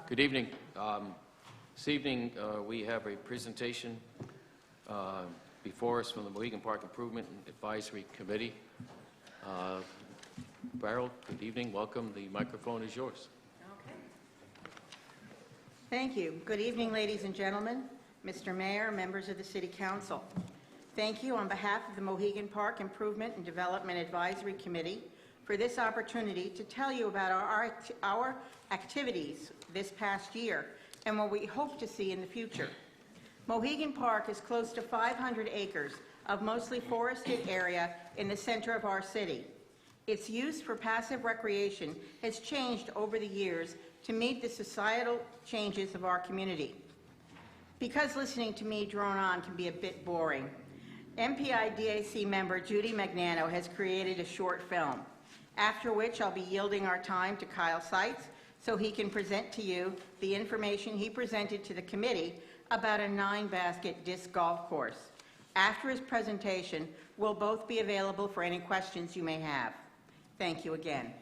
Good evening. This evening we have a presentation before us from the Mohegan Park Improvement Advisory Committee. Beryl, good evening. Welcome. The microphone is yours. Okay. Thank you. Good evening, ladies and gentlemen, Mr. Mayor, members of the City Council. Thank you on behalf of the Mohegan Park Improvement and Development Advisory Committee for this opportunity to tell you about our activities this past year and what we hope to see in the future. Mohegan Park is close to 500 acres of mostly forested area in the center of our city. Its use for passive recreation has changed over the years to meet the societal changes of our community. Because listening to me drone on can be a bit boring, MPI-DAC member Judy Magnano has created a short film, after which I'll be yielding our time to Kyle Seitz so he can present to you the information he presented to the committee about a 9-basket disc golf course. After his presentation, we'll both be available for any questions you may have. Thank you again.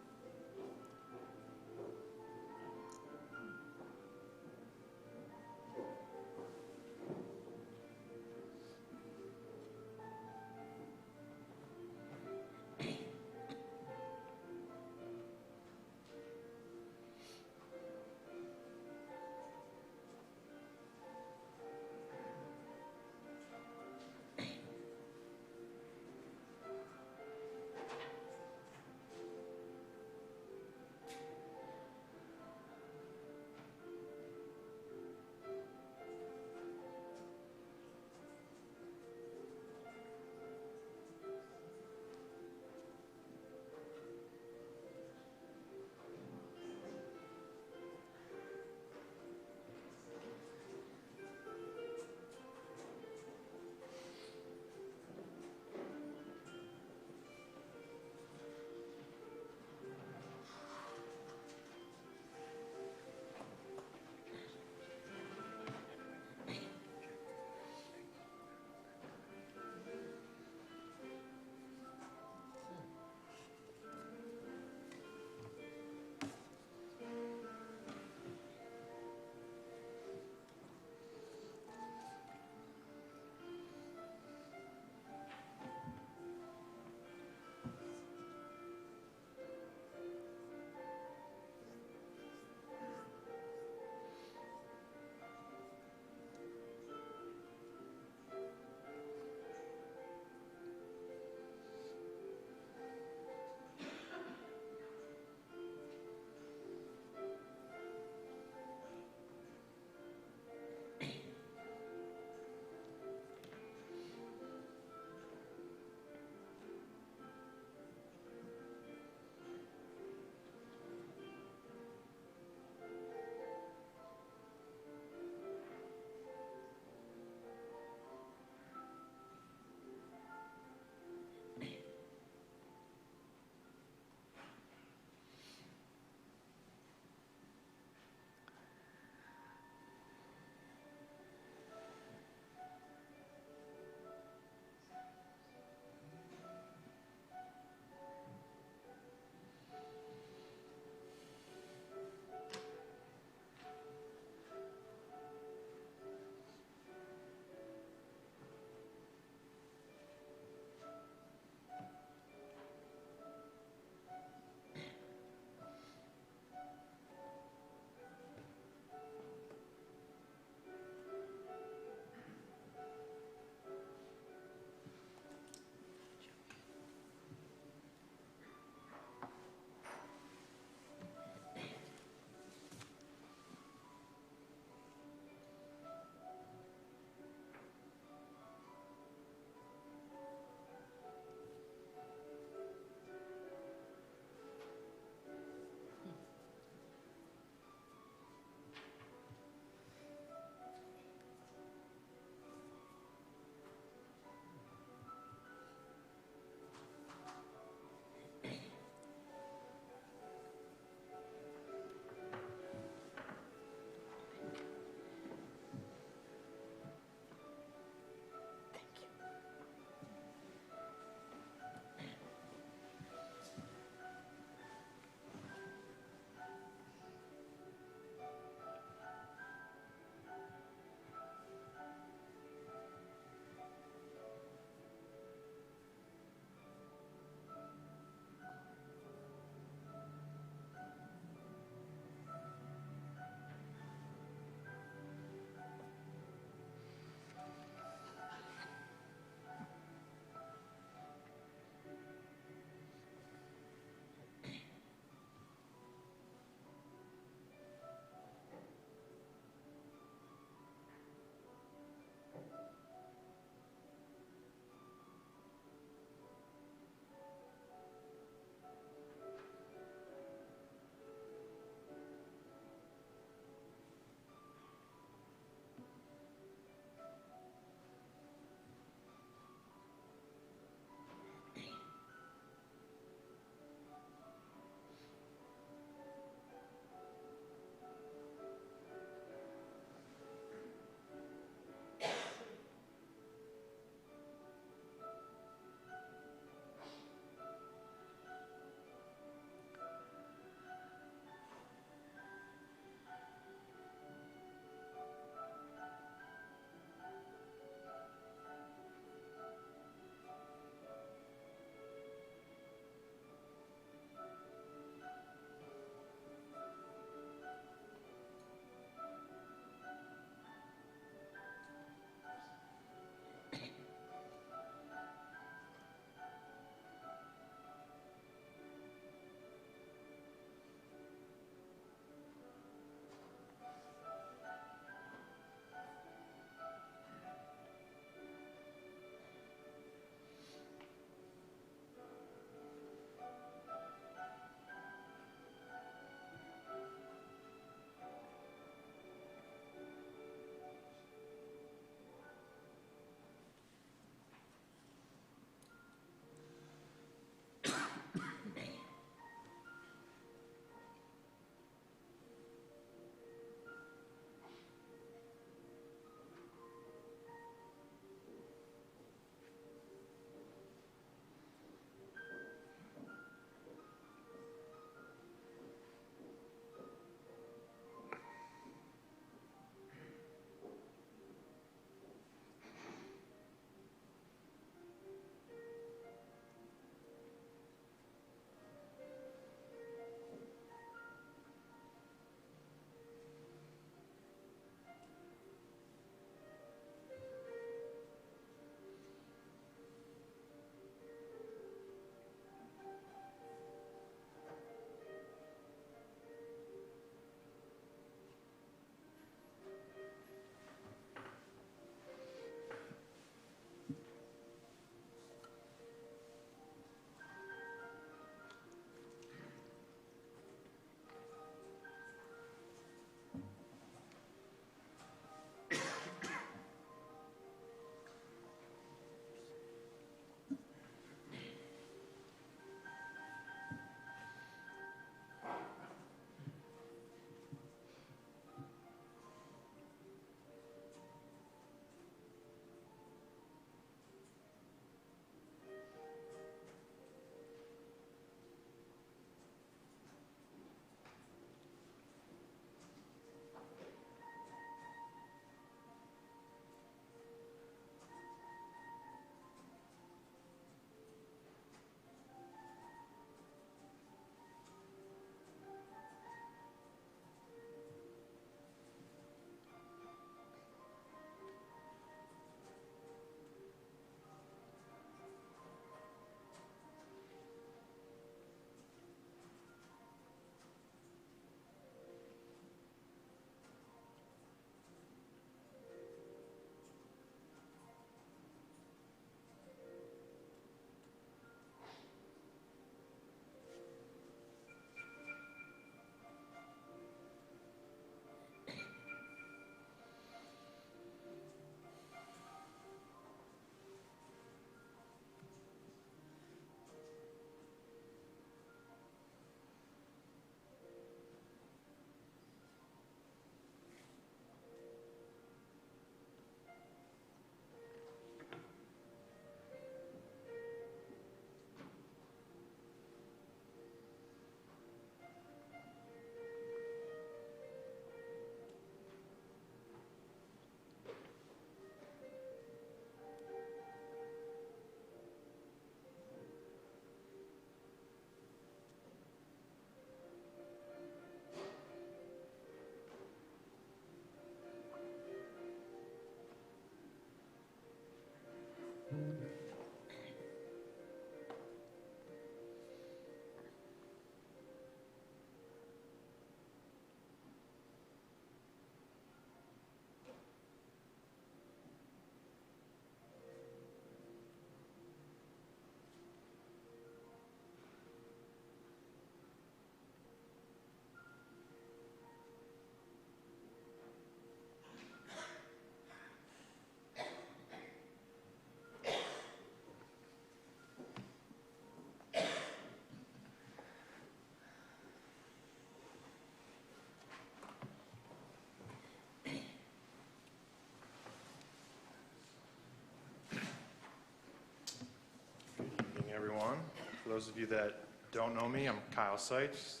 those of you that don't know me, I'm Kyle Seitz,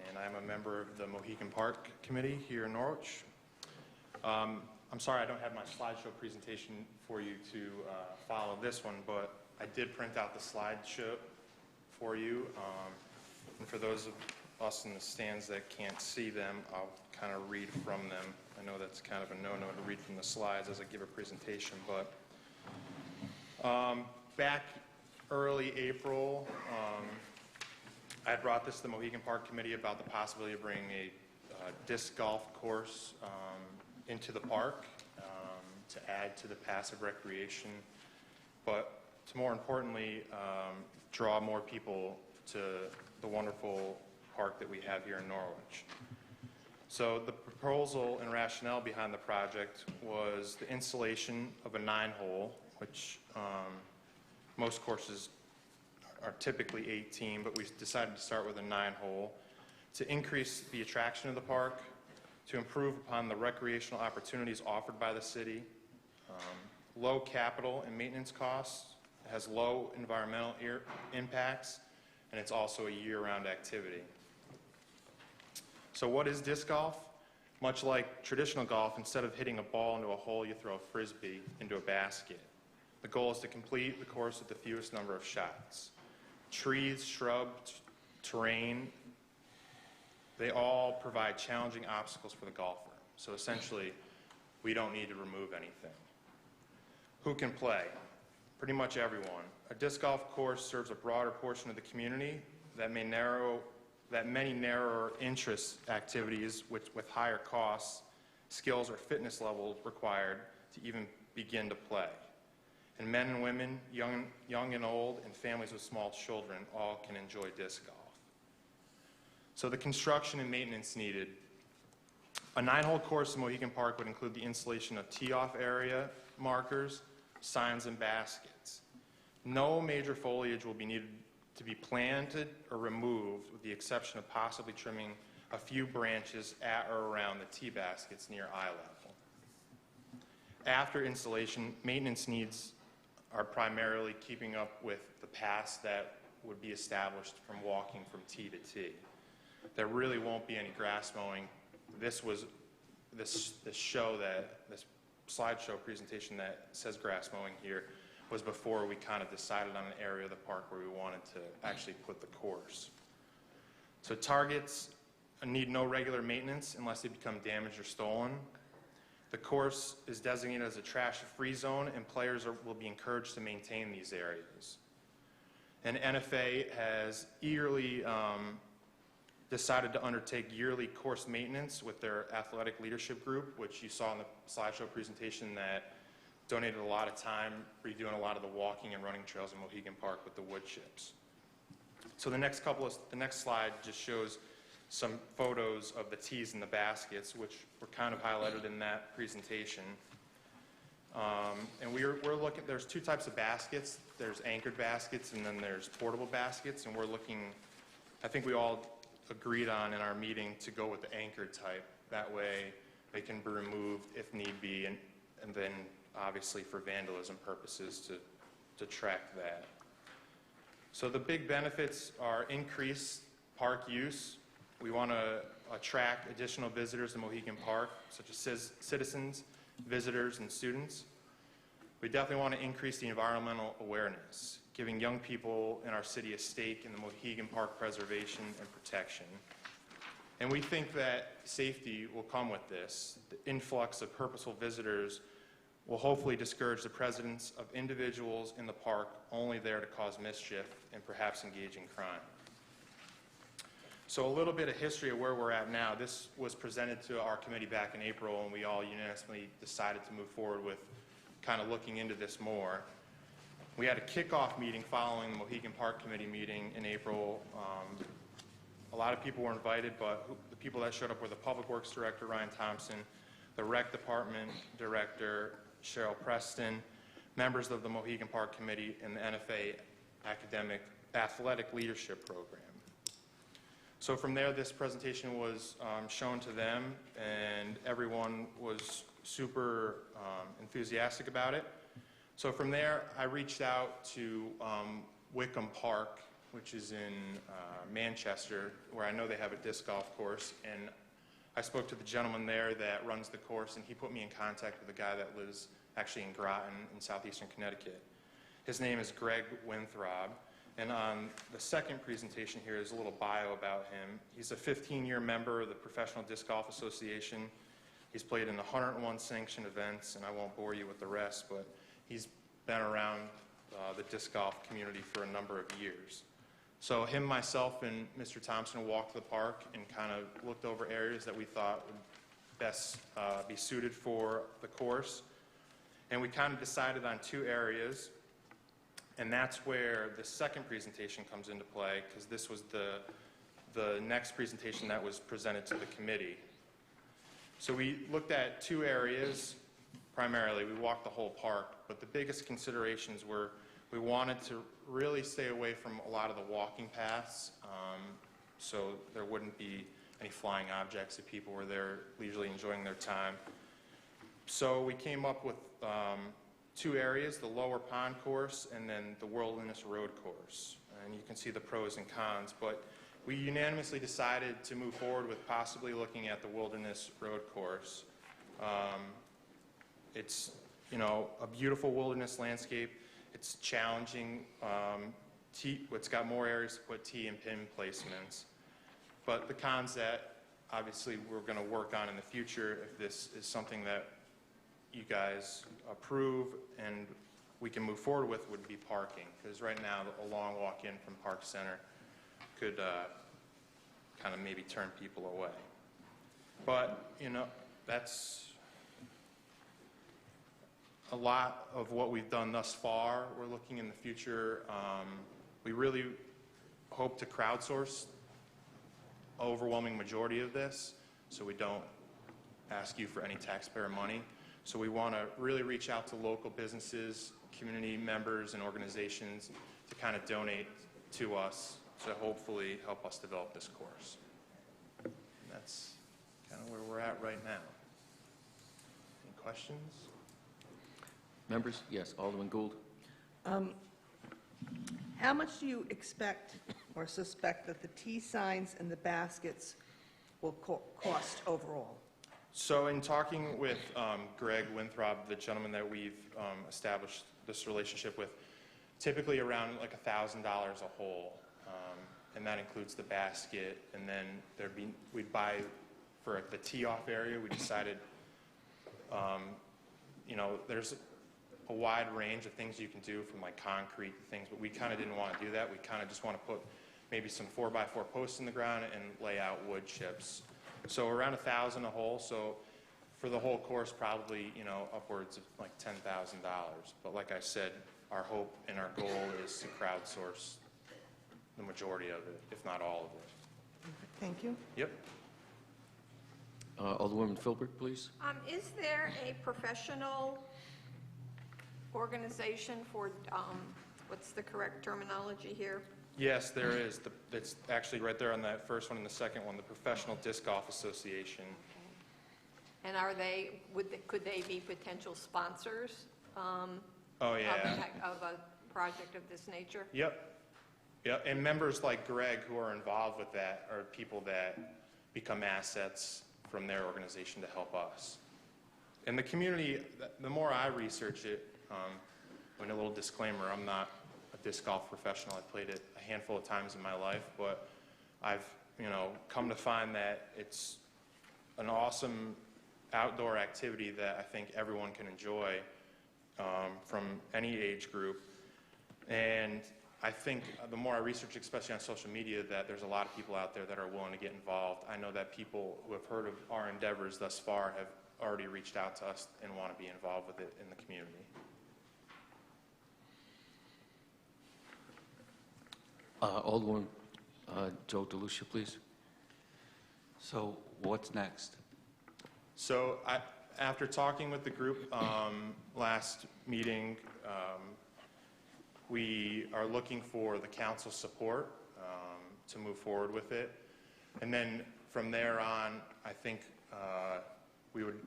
and I'm a member of the Mohegan Park Committee here in Norwich. I'm sorry I don't have my slideshow presentation for you to follow this one, but I did print out the slideshow for you. And for those of us in the stands that can't see them, I'll kind of read from them. I know that's kind of a no-no to read from the slides as I give a presentation, but back early April, I had brought this to the Mohegan Park Committee about the possibility of bringing a disc golf course into the park to add to the passive recreation, but to more importantly, draw more people to the wonderful park that we have here in Norwich. So the proposal and rationale behind the project was the installation of a 9-hole, which most courses are typically 18, but we decided to start with a 9-hole to increase the attraction of the park, to improve upon the recreational opportunities offered by the city, low capital and maintenance costs, it has low environmental impacts, and it's also a year-round activity. So what is disc golf? Much like traditional golf, instead of hitting a ball into a hole, you throw a frisbee into a basket. The goal is to complete the course with the fewest number of shots. Trees, shrubs, terrain, they all provide challenging obstacles for the golfer. So essentially, we don't need to remove anything. Who can play? Pretty much everyone. A disc golf course serves a broader portion of the community that many narrower interest activities with higher costs, skills, or fitness levels required to even begin to play. And men and women, young and old, and families with small children all can enjoy disc golf. So the construction and maintenance needed. A 9-hole course in Mohegan Park would include the installation of tee-off area markers, signs, and baskets. No major foliage will be needed to be planted or removed, with the exception of possibly trimming a few branches at or around the tee baskets near eye level. After installation, maintenance needs are primarily keeping up with the paths that would be established from walking from tee to tee. There really won't be any grass mowing. This slideshow presentation that says grass mowing here was before we kind of decided on an area of the park where we wanted to actually put the course. So targets need no regular maintenance unless they become damaged or stolen. The course is designated as a trash-free zone, and players will be encouraged to maintain these areas. And NFA has eagerly decided to undertake yearly course maintenance with their athletic leadership group, which you saw in the slideshow presentation, that donated a lot of time redoing a lot of the walking and running trails in Mohegan Park with the wood chips. So the next slide just shows some photos of the tees and the baskets, which were kind of highlighted in that presentation. And we're looking, there's two types of baskets. There's anchored baskets and then there's portable baskets, and we're looking, I think we all agreed on in our meeting to go with the anchored type. That way they can be removed if need be, and then obviously for vandalism purposes to track that. So the big benefits are increased park use. We want to attract additional visitors to Mohegan Park, such as citizens, visitors, and students. We definitely want to increase the environmental awareness, giving young people in our city a stake in the Mohegan Park preservation and protection. And we think that safety will come with this. The influx of purposeful visitors will hopefully discourage the presence of individuals in the park only there to cause mischief and perhaps engage in crime. So a little bit of history of where we're at now. This was presented to our committee back in April, and we all unanimously decided to move forward with kind of looking into this more. We had a kickoff meeting following the Mohegan Park Committee meeting in April. A lot of people were invited, but the people that showed up were the Public Works Director, Ryan Thompson, the Rec Department Director, Cheryl Preston, members of the Mohegan Park Committee, and the NFA Athletic Leadership Program. So from there, this presentation was shown to them, and everyone was super enthusiastic about it. So from there, I reached out to Wickham Park which is in Manchester, where I know they have a disc golf course. And I spoke to the gentleman there that runs the course, and he put me in contact with a guy that lives actually in Groton in southeastern Connecticut. His name is Greg Winthrop. And on the second presentation here is a little bio about him. He's a 15-year member of the Professional Disc Golf Association. He's played in 101 sanctioned events, and I won't bore you with the rest, but he's been around the disc golf community for a number of years. So him, myself, and Mr. Thompson walked the park and kind of looked over areas that we thought would best be suited for the course. And we kind of decided on 2 areas, and that's where the second presentation comes into play, because this was the next presentation that was presented to the committee. So we looked at 2 areas primarily. We walked the whole park, but the biggest considerations were we wanted to really stay away from a lot of the walking paths, so there wouldn't be any flying objects if people were there leisurely enjoying their time. So we came up with 2 areas, the Lower Pond course and then the Wilderness Road course. And you can see the pros and cons, but we unanimously decided to move forward with possibly looking at the Wilderness Road course. It's, you know, a beautiful wilderness landscape. It's challenging. It's got more areas to put tee and pin placements. But the cons that obviously we're going to work on in the future, if this is something that you guys approve and we can move forward with, would be parking. Because right now, a long walk in from Park Center could kind of maybe turn people away. But, you know, that's a lot of what we've done thus far. We're looking in the future. We really hope to crowdsource an overwhelming majority of this, so we don't ask you for any taxpayer money. So we want to really reach out to local businesses, community members, and organizations to kind of donate to us to hopefully help us develop this course. And that's kind of where we're at right now. Any questions? Members? Yes, Alderman Gould. How much do you expect or suspect that the T signs and the baskets will cost overall? So in talking with Greg Winthrop, the gentleman that we've established this relationship with, typically around like $1,000 a hole, and that includes the basket. And then we'd buy for the tee-off area. We decided, you know, there's a wide range of things you can do from like concrete things, but we kind of didn't want to do that. We kind of just want to put maybe some 4x4 posts in the ground and lay out wood chips. So around $1,000 a hole. So for the whole course, probably, you know, upwards of like $10,000. But like I said, our hope and our goal is to crowdsource the majority of it, if not all of it. Thank you. Yep. Alderwoman Filbert, please. Is there a professional organization for, what's the correct terminology here? Yes, there is. It's actually right there on that first one and the second one, the Professional Disc Golf Association. And could they be potential sponsors Oh, yeah. of a project of this nature? Yep. Yep. And members like Greg who are involved with that are people that become assets from their organization to help us. And the community, the more I research it, and a little disclaimer, I'm not a disc golf professional. I played it a handful of times in my life, but I've, you know, come to find that it's an awesome outdoor activity that I think everyone can enjoy from any age group. And I think the more I research, especially on social media, that there's a lot of people out there that are willing to get involved. I know that people who have heard of our endeavors thus far have already reached out to us and want to be involved with it in the community. Alderwoman Joe DeLucia, please. So what's next? So after talking with the group last meeting, we are looking for the council's support to move forward with it. And then from there on, I think we would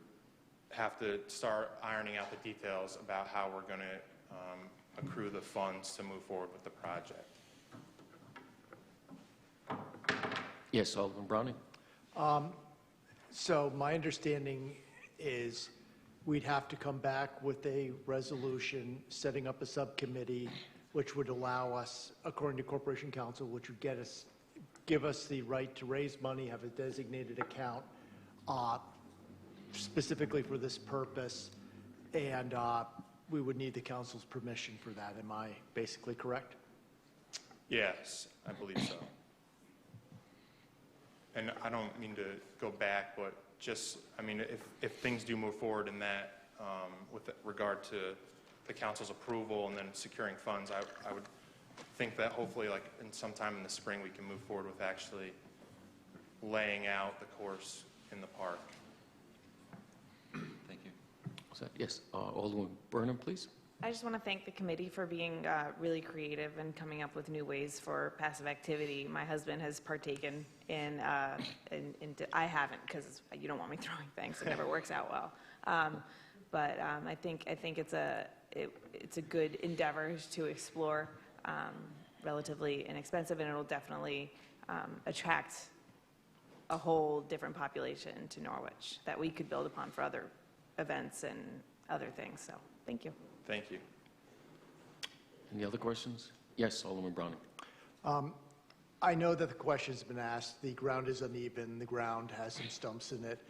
have to start ironing out the details about how we're going to accrue the funds to move forward with the project. Yes, Alderman Browning? So my understanding is we'd have to come back with a resolution setting up a subcommittee which would allow us, according to Corporation Council, which would give us the right to raise money, have a designated account specifically for this purpose, and we would need the council's permission for that. Am I basically correct? Yes, I believe so. And I don't mean to go back, but just, I mean, if things do move forward in that, with regard to the council's approval and then securing funds, I would think that hopefully, like, sometime in the spring, we can move forward with actually laying out the course in the park. Thank you. Yes, Alderman Burnham, please. I just want to thank the committee for being really creative and coming up with new ways for passive activity. My husband has partaken in I haven't, because you don't want me throwing things. It never works out well. But I think it's a good endeavor to explore, relatively inexpensive, and it'll definitely attract a whole different population to Norwich that we could build upon for other events and other things. So thank you. Thank you. Any other questions? Yes, Alderman Browning. I know that the question's been asked. The ground is uneven. The ground has some stumps in it.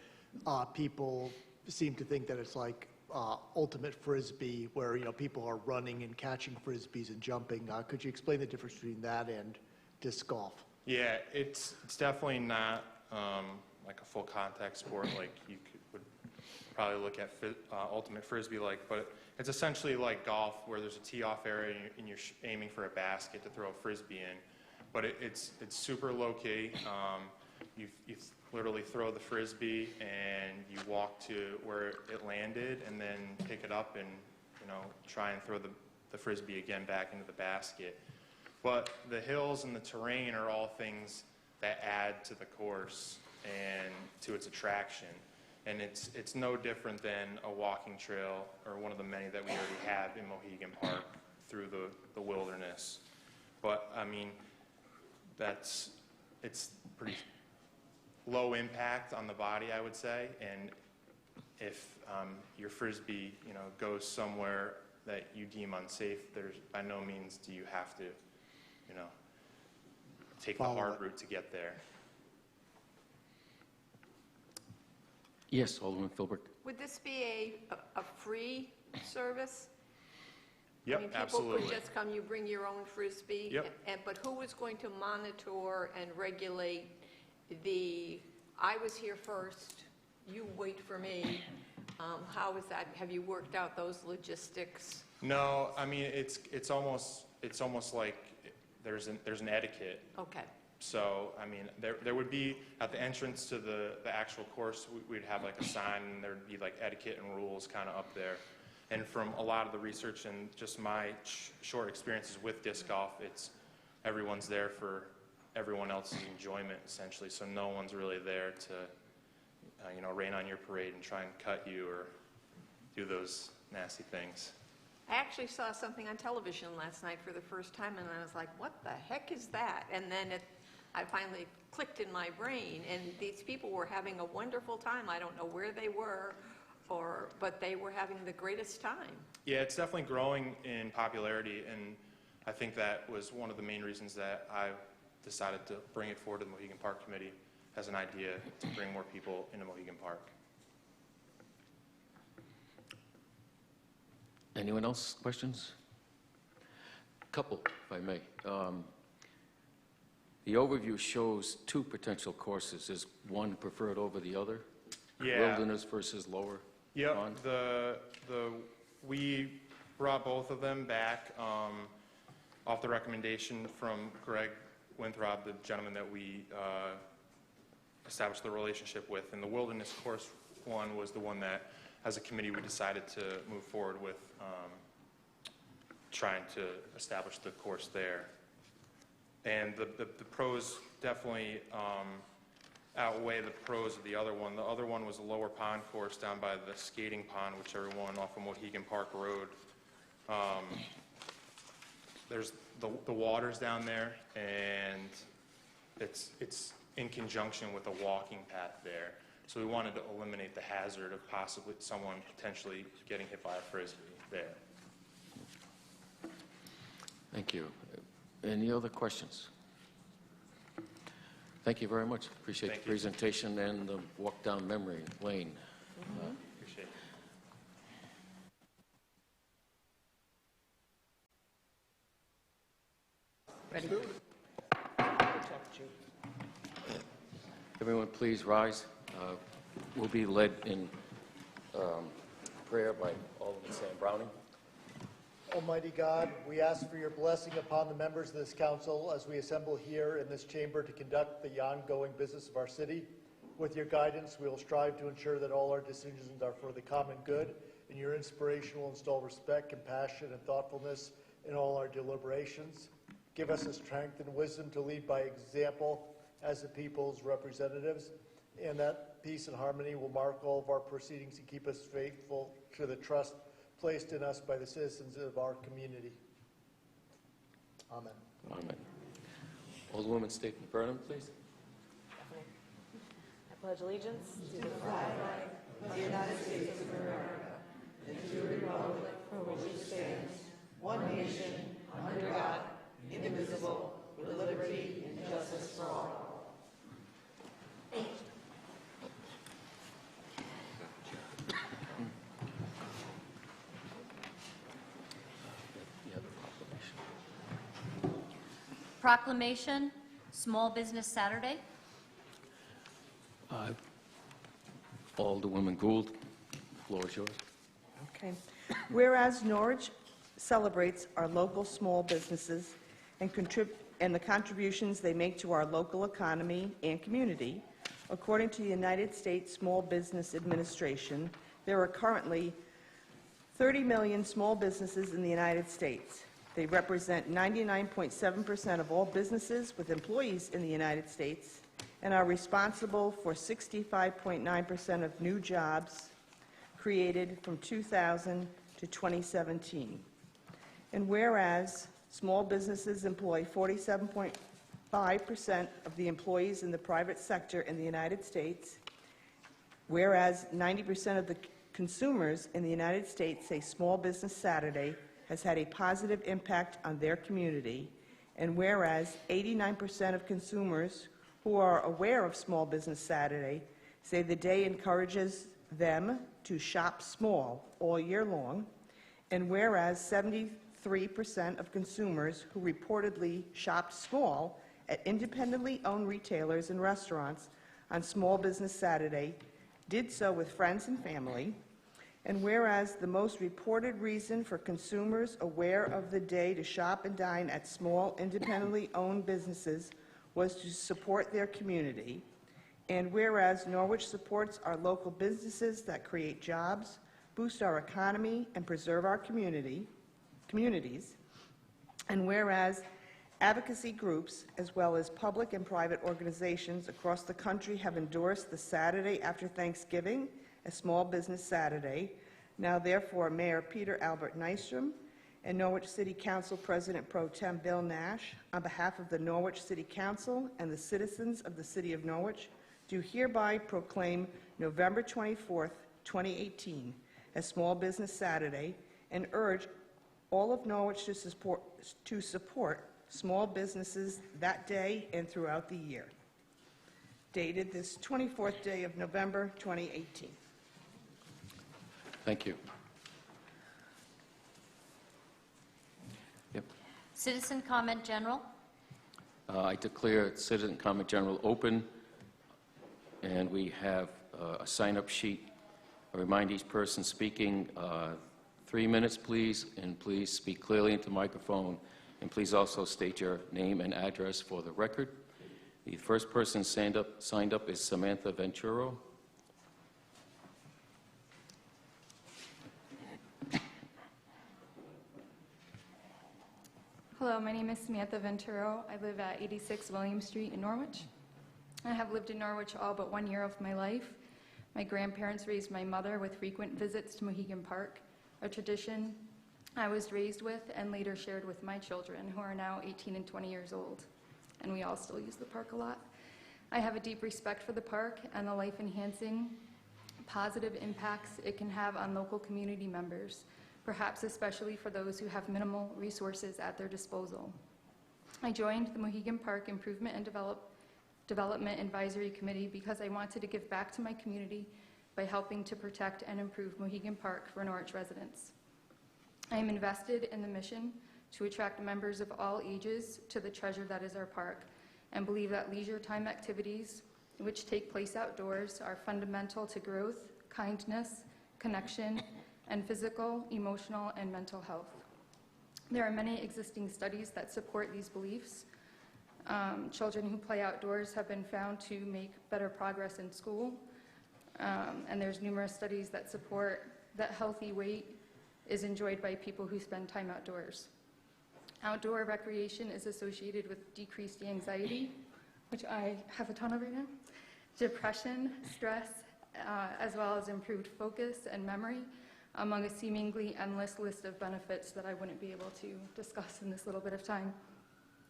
People seem to think that it's like ultimate frisbee, where people are running and catching frisbees and jumping. Could you explain the difference between that and disc golf? Yeah, it's definitely not like a full contact sport like you would probably look at ultimate frisbee like, but it's essentially like golf, where there's a tee-off area and you're aiming for a basket to throw a frisbee in. But it's super low-key. You literally throw the frisbee and you walk to where it landed and then pick it up and try and throw the frisbee again back into the basket. But the hills and the terrain are all things that add to the course and to its attraction. And it's no different than a walking trail, or one of the many that we already have in Mohegan Park through the wilderness. But I mean, it's pretty low impact on the body, I would say. And if your frisbee, goes somewhere that you deem unsafe, there's by no means do you have to, take the hard route to get there. Yes, Alderman Philbrick. Would this be a free service? Yep, I mean, absolutely. People could just come, you bring your own frisbee? Yep. But who is going to monitor and regulate I was here first, you wait for me? How is that? Have you worked out those logistics? No, I mean, it's almost like there's an etiquette. Okay. So, I mean, there would be, at the entrance to the actual course, we'd have like a sign, and there'd be like etiquette and rules kind of up there. And from a lot of the research and just my short experiences with disc golf, everyone's there for everyone else's enjoyment, essentially. So no one's really there to, rain on your parade and try and cut you or do those nasty things. I actually saw something on television last night for the first time, and I was like, what the heck is that? And then I finally clicked in my brain, and these people were having a wonderful time. I don't know where they were, but they were having the greatest time. Yeah, it's definitely growing in popularity, and I think that was one of the main reasons that I decided to bring it forward to the Mohegan Park Committee as an idea to bring more people into Mohegan Park. Anyone else? Questions? Couple, if I may. The overview shows two potential courses. Is one preferred over the other? Yeah. Wilderness versus lower Yep, pond? we brought both of them back off the recommendation from Greg Winthrop, the gentleman that we established the relationship with. And the wilderness course one was the one that, as a committee, we decided to move forward with trying to establish the course there. And the pros definitely outweigh the pros of the other one. The other one was a lower pond course down by the skating pond, which everyone off of Mohegan Park Road. There's the water's down there, and it's in conjunction with a walking path there. So we wanted to eliminate the hazard of possibly someone potentially getting hit by a Frisbee there. Thank you. Any other questions? Thank you very much. Appreciate Thank the you. presentation and the walk down memory lane. Appreciate it. Ready? Everyone, please rise. We'll be led in prayer by Alderman Sam Browning. Almighty God, we ask for your blessing upon the members of this council as we assemble here in this chamber to conduct the ongoing business of our city. With your guidance, we will strive to ensure that all our decisions are for the common good, and your inspiration will install respect, compassion, and thoughtfulness in all our deliberations. Give us the strength and wisdom to lead by example as the people's representatives, and that peace and harmony will mark all of our proceedings and keep us faithful to the trust placed in us by the citizens of our community. Amen. Amen. Alderwoman Stapleton Burnham, please. I pledge allegiance to the Yeah, the proclamation. Proclamation, Small Business Saturday. Alderwoman Gould, the floor is yours. Okay. Whereas Norwich celebrates our local small businesses and the contributions they make to our local economy and community, according to the United States Small Business Administration, there are currently 30 million small businesses in the United States. They represent 99.7% of all businesses with employees in the United States and are responsible for 65.9% of new jobs created from 2000 to 2017. And whereas small businesses employ 47.5% of the employees in the private sector in the United States, whereas 90% of the consumers in the United States say Small Business Saturday has had a positive impact on their community, and whereas 89% of consumers who are aware of Small Business Saturday say the day encourages them to shop small all year long, and whereas 73% of consumers who reportedly shopped small at independently owned retailers and restaurants on Small Business Saturday did so with friends and family, and whereas the most reported reason for consumers aware of the day to shop and dine at small independently owned businesses was to support their community, and whereas Norwich supports our local businesses that create jobs, boost our economy, and preserve our communities, and whereas advocacy groups, as well as public and private organizations across the country, have endorsed the Saturday after Thanksgiving as Small Business Saturday, now therefore Mayor Peter Albert Nystrom and Norwich City Council President Pro Tem Bill Nash, on behalf of the Norwich City Council and the citizens of the City of Norwich, do hereby proclaim November 24th, 2018 as Small Business Saturday and urge all of Norwich to support small businesses that day and throughout the year. Dated this 24th day of November, 2018. Thank you. Yep. Citizen comment general. I declare citizen comment general open, and we have a sign-up sheet. I remind each person speaking 3 minutes, please, and please speak clearly into the microphone, and please also state your name and address for the record. The first person signed up is Samantha Venturo. Hello, my name is Samantha Venturo. I live at 86 William Street in Norwich. I have lived in Norwich all but 1 year of my life. My grandparents raised my mother with frequent visits to Mohegan Park, a tradition I was raised with and later shared with my children, who are now 18 and 20 years old, and we all still use the park a lot. I have a deep respect for the park and the life-enhancing, positive impacts it can have on local community members, perhaps especially for those who have minimal resources at their disposal. I joined the Mohegan Park Improvement and Development Advisory Committee because I wanted to give back to my community by helping to protect and improve Mohegan Park for Norwich residents. I am invested in the mission to attract members of all ages to the treasure that is our park, and believe that leisure time activities which take place outdoors are fundamental to growth, kindness, connection, and physical, emotional, and mental health. There are many existing studies that support these beliefs. Children who play outdoors have been found to make better progress in school, and there's numerous studies that support that healthy weight is enjoyed by people who spend time outdoors. Outdoor recreation is associated with decreased anxiety, which I have a ton of right now, depression, stress, as well as improved focus and memory, among a seemingly endless list of benefits that I wouldn't be able to discuss in this little bit of time.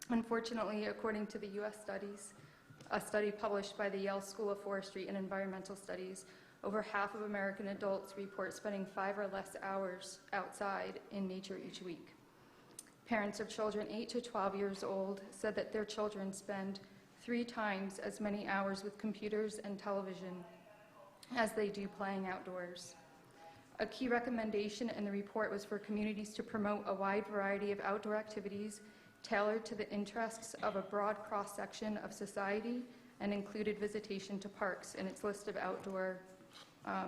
Unfortunately, according to the U.S. studies, a study published by the Yale School of Forestry and Environmental Studies, over half of American adults report spending 5 or less hours outside in nature each week. Parents of children 8 to 12 years old said that their children spend 3 times as many hours with computers and television as they do playing outdoors. A key recommendation in the report was for communities to promote a wide variety of outdoor activities tailored to the interests of a broad cross-section of society, and included visitation to parks in its list of outdoor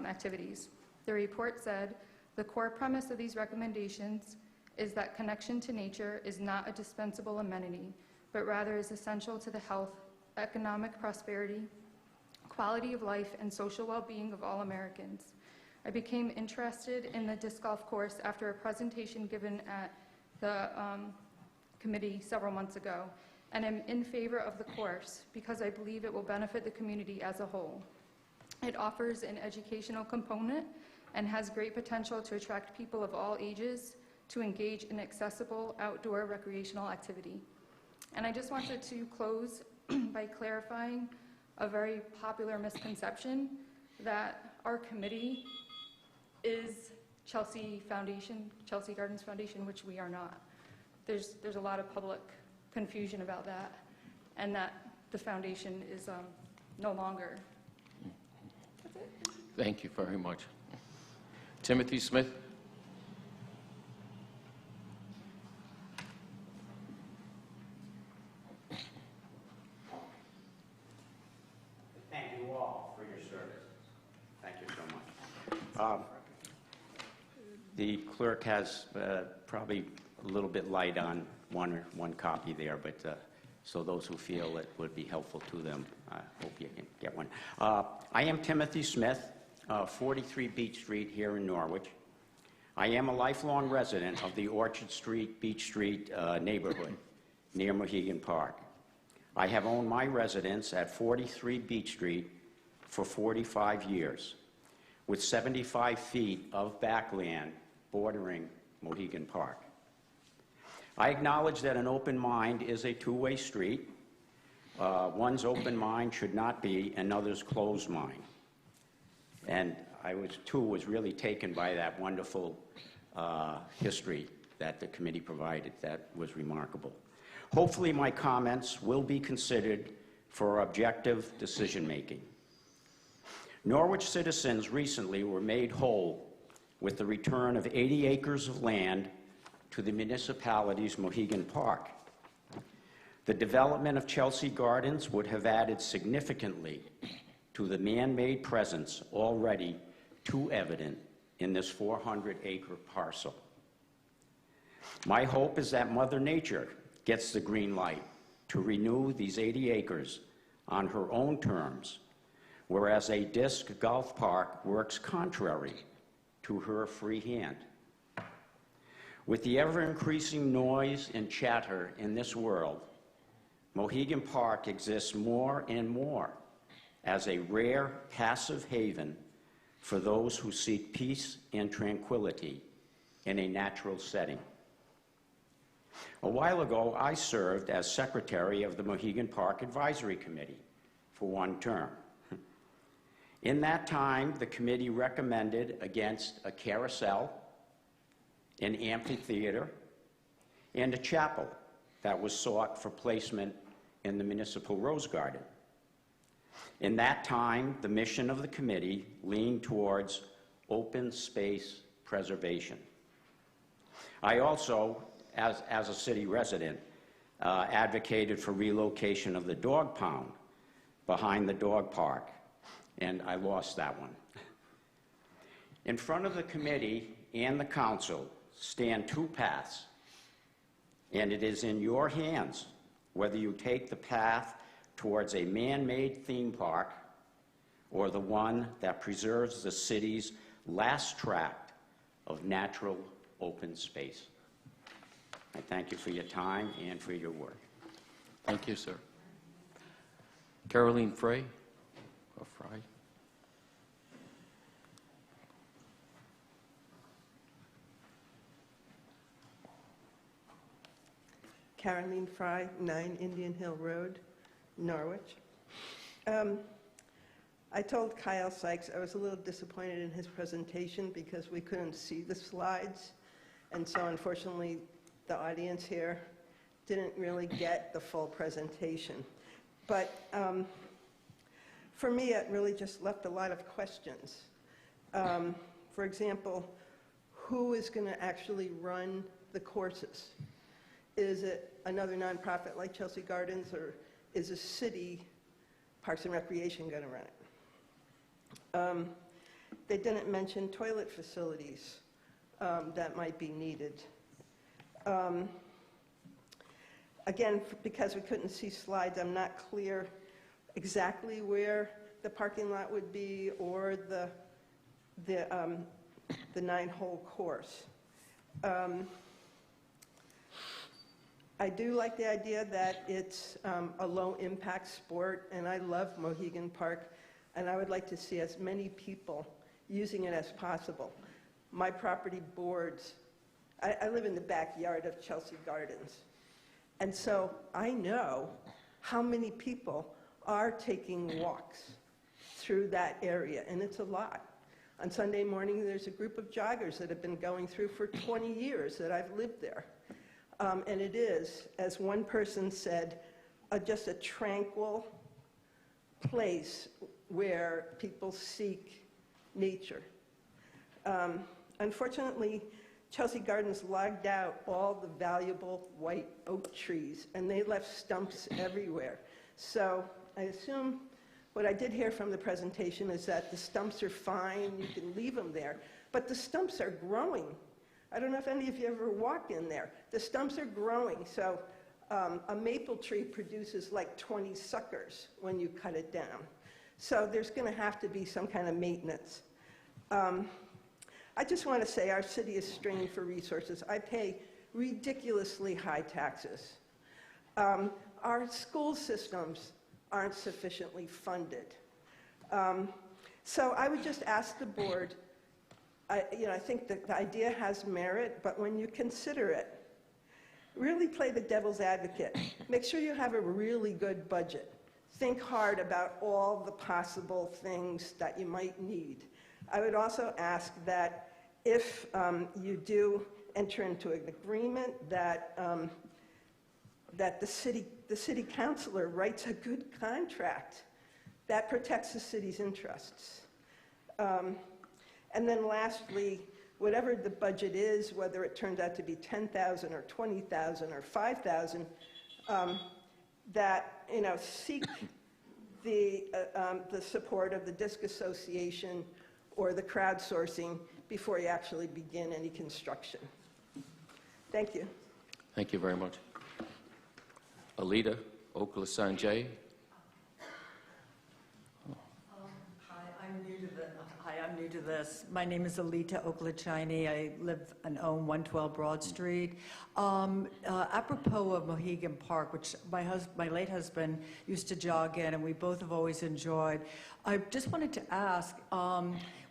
activities. The report said, the core premise of these recommendations is that connection to nature is not a dispensable amenity, but rather is essential to the health, economic prosperity, quality of life, and social well-being of all Americans. I became interested in the disc golf course after a presentation given at the committee several months ago, and am in favor of the course because I believe it will benefit the community as a whole. It offers an educational component and has great potential to attract people of all ages to engage in accessible outdoor recreational activity. And I just wanted to close by clarifying a very popular misconception that our committee is Chelsea Gardens Foundation, which we are not. There's a lot of public confusion about that, and that the foundation is no longer. That's it. Thank you very much. Timothy Smith? Thank you all for your service. Thank you so much. The clerk has probably a little bit light on one copy there, but so those who feel it would be helpful to them, I hope you can get one. I am Timothy Smith, 43 Beach Street here in Norwich. I am a lifelong resident of the Orchard Street, Beach Street neighborhood near Mohegan Park. I have owned my residence at 43 Beach Street for 45 years, with 75 feet of backland bordering Mohegan Park. I acknowledge that an open mind is a two-way street. One's open mind should not be another's closed mind. And I was really taken by that wonderful history that the committee provided. That was remarkable. Hopefully my comments will be considered for objective decision-making. Norwich citizens recently were made whole with the return of 80 acres of land to the municipality's Mohegan Park. The development of Chelsea Gardens would have added significantly to the man-made presence already too evident in this 400-acre parcel. My hope is that Mother Nature gets the green light to renew these 80 acres on her own terms, whereas a disc golf park works contrary to her free hand. With the ever-increasing noise and chatter in this world, Mohegan Park exists more and more as a rare passive haven for those who seek peace and tranquility in a natural setting. A while ago, I served as secretary of the Mohegan Park Advisory Committee for one term. In that time, the committee recommended against a carousel, an amphitheater, and a chapel that was sought for placement in the municipal rose garden. In that time, the mission of the committee leaned towards open space preservation. I also, as a city resident, advocated for relocation of the dog pound behind the dog park, and I lost that one. In front of the committee and the council stand two paths, and it is in your hands whether you take the path towards a man-made theme park or the one that preserves the city's last tract of natural open space. I thank you for your time and for your work. Thank you, sir. Caroline Frey, or Fry? Caroline Fry, 9 Indian Hill Road, Norwich. I told Kyle Sykes I was a little disappointed in his presentation because we couldn't see the slides, and so unfortunately the audience here didn't really get the full presentation. But for me, it really just left a lot of questions. For example, who is going to actually run the courses? Is it another nonprofit like Chelsea Gardens, or is a city Parks and Recreation going to run it? They didn't mention toilet facilities that might be needed. Again, because we couldn't see slides, I'm not clear exactly where the parking lot would be or the 9-hole course. I do like the idea that it's a low-impact sport, and I love Mohegan Park, and I would like to see as many people using it as possible. My property boards, I live in the backyard of Chelsea Gardens, and so I know how many people are taking walks through that area, and it's a lot. On Sunday morning, there's a group of joggers that have been going through for 20 years that I've lived there. And it is, as one person said, just a tranquil place where people seek nature. Unfortunately, Chelsea Gardens logged out all the valuable white oak trees, and they left stumps everywhere. So I assume what I did hear from the presentation is that the stumps are fine, you can leave them there, but the stumps are growing. I don't know if any of you ever walked in there. The stumps are growing, so a maple tree produces like 20 suckers when you cut it down. So there's going to have to be some kind of maintenance. I just want to say our city is strained for resources. I pay ridiculously high taxes. Our school systems aren't sufficiently funded. So I would just ask the board, I think that the idea has merit, but when you consider it, really play the devil's advocate. Make sure you have a really good budget. Think hard about all the possible things that you might need. I would also ask that if you do enter into an agreement that that the city councilor writes a good contract that protects the city's interests. And then lastly, whatever the budget is, whether it turns out to be $10,000 or $20,000 or $5,000, that seek the support of the Disc Association or the crowdsourcing before you actually begin any construction. Thank you. Thank you very much. Alita Okla-Sanjay. I'm new to this. My name is Alita Okla-Chiney. I live and own 112 Broad Street. Apropos of Mohegan Park, which my late husband used to jog in, and we both have always enjoyed, I just wanted to ask,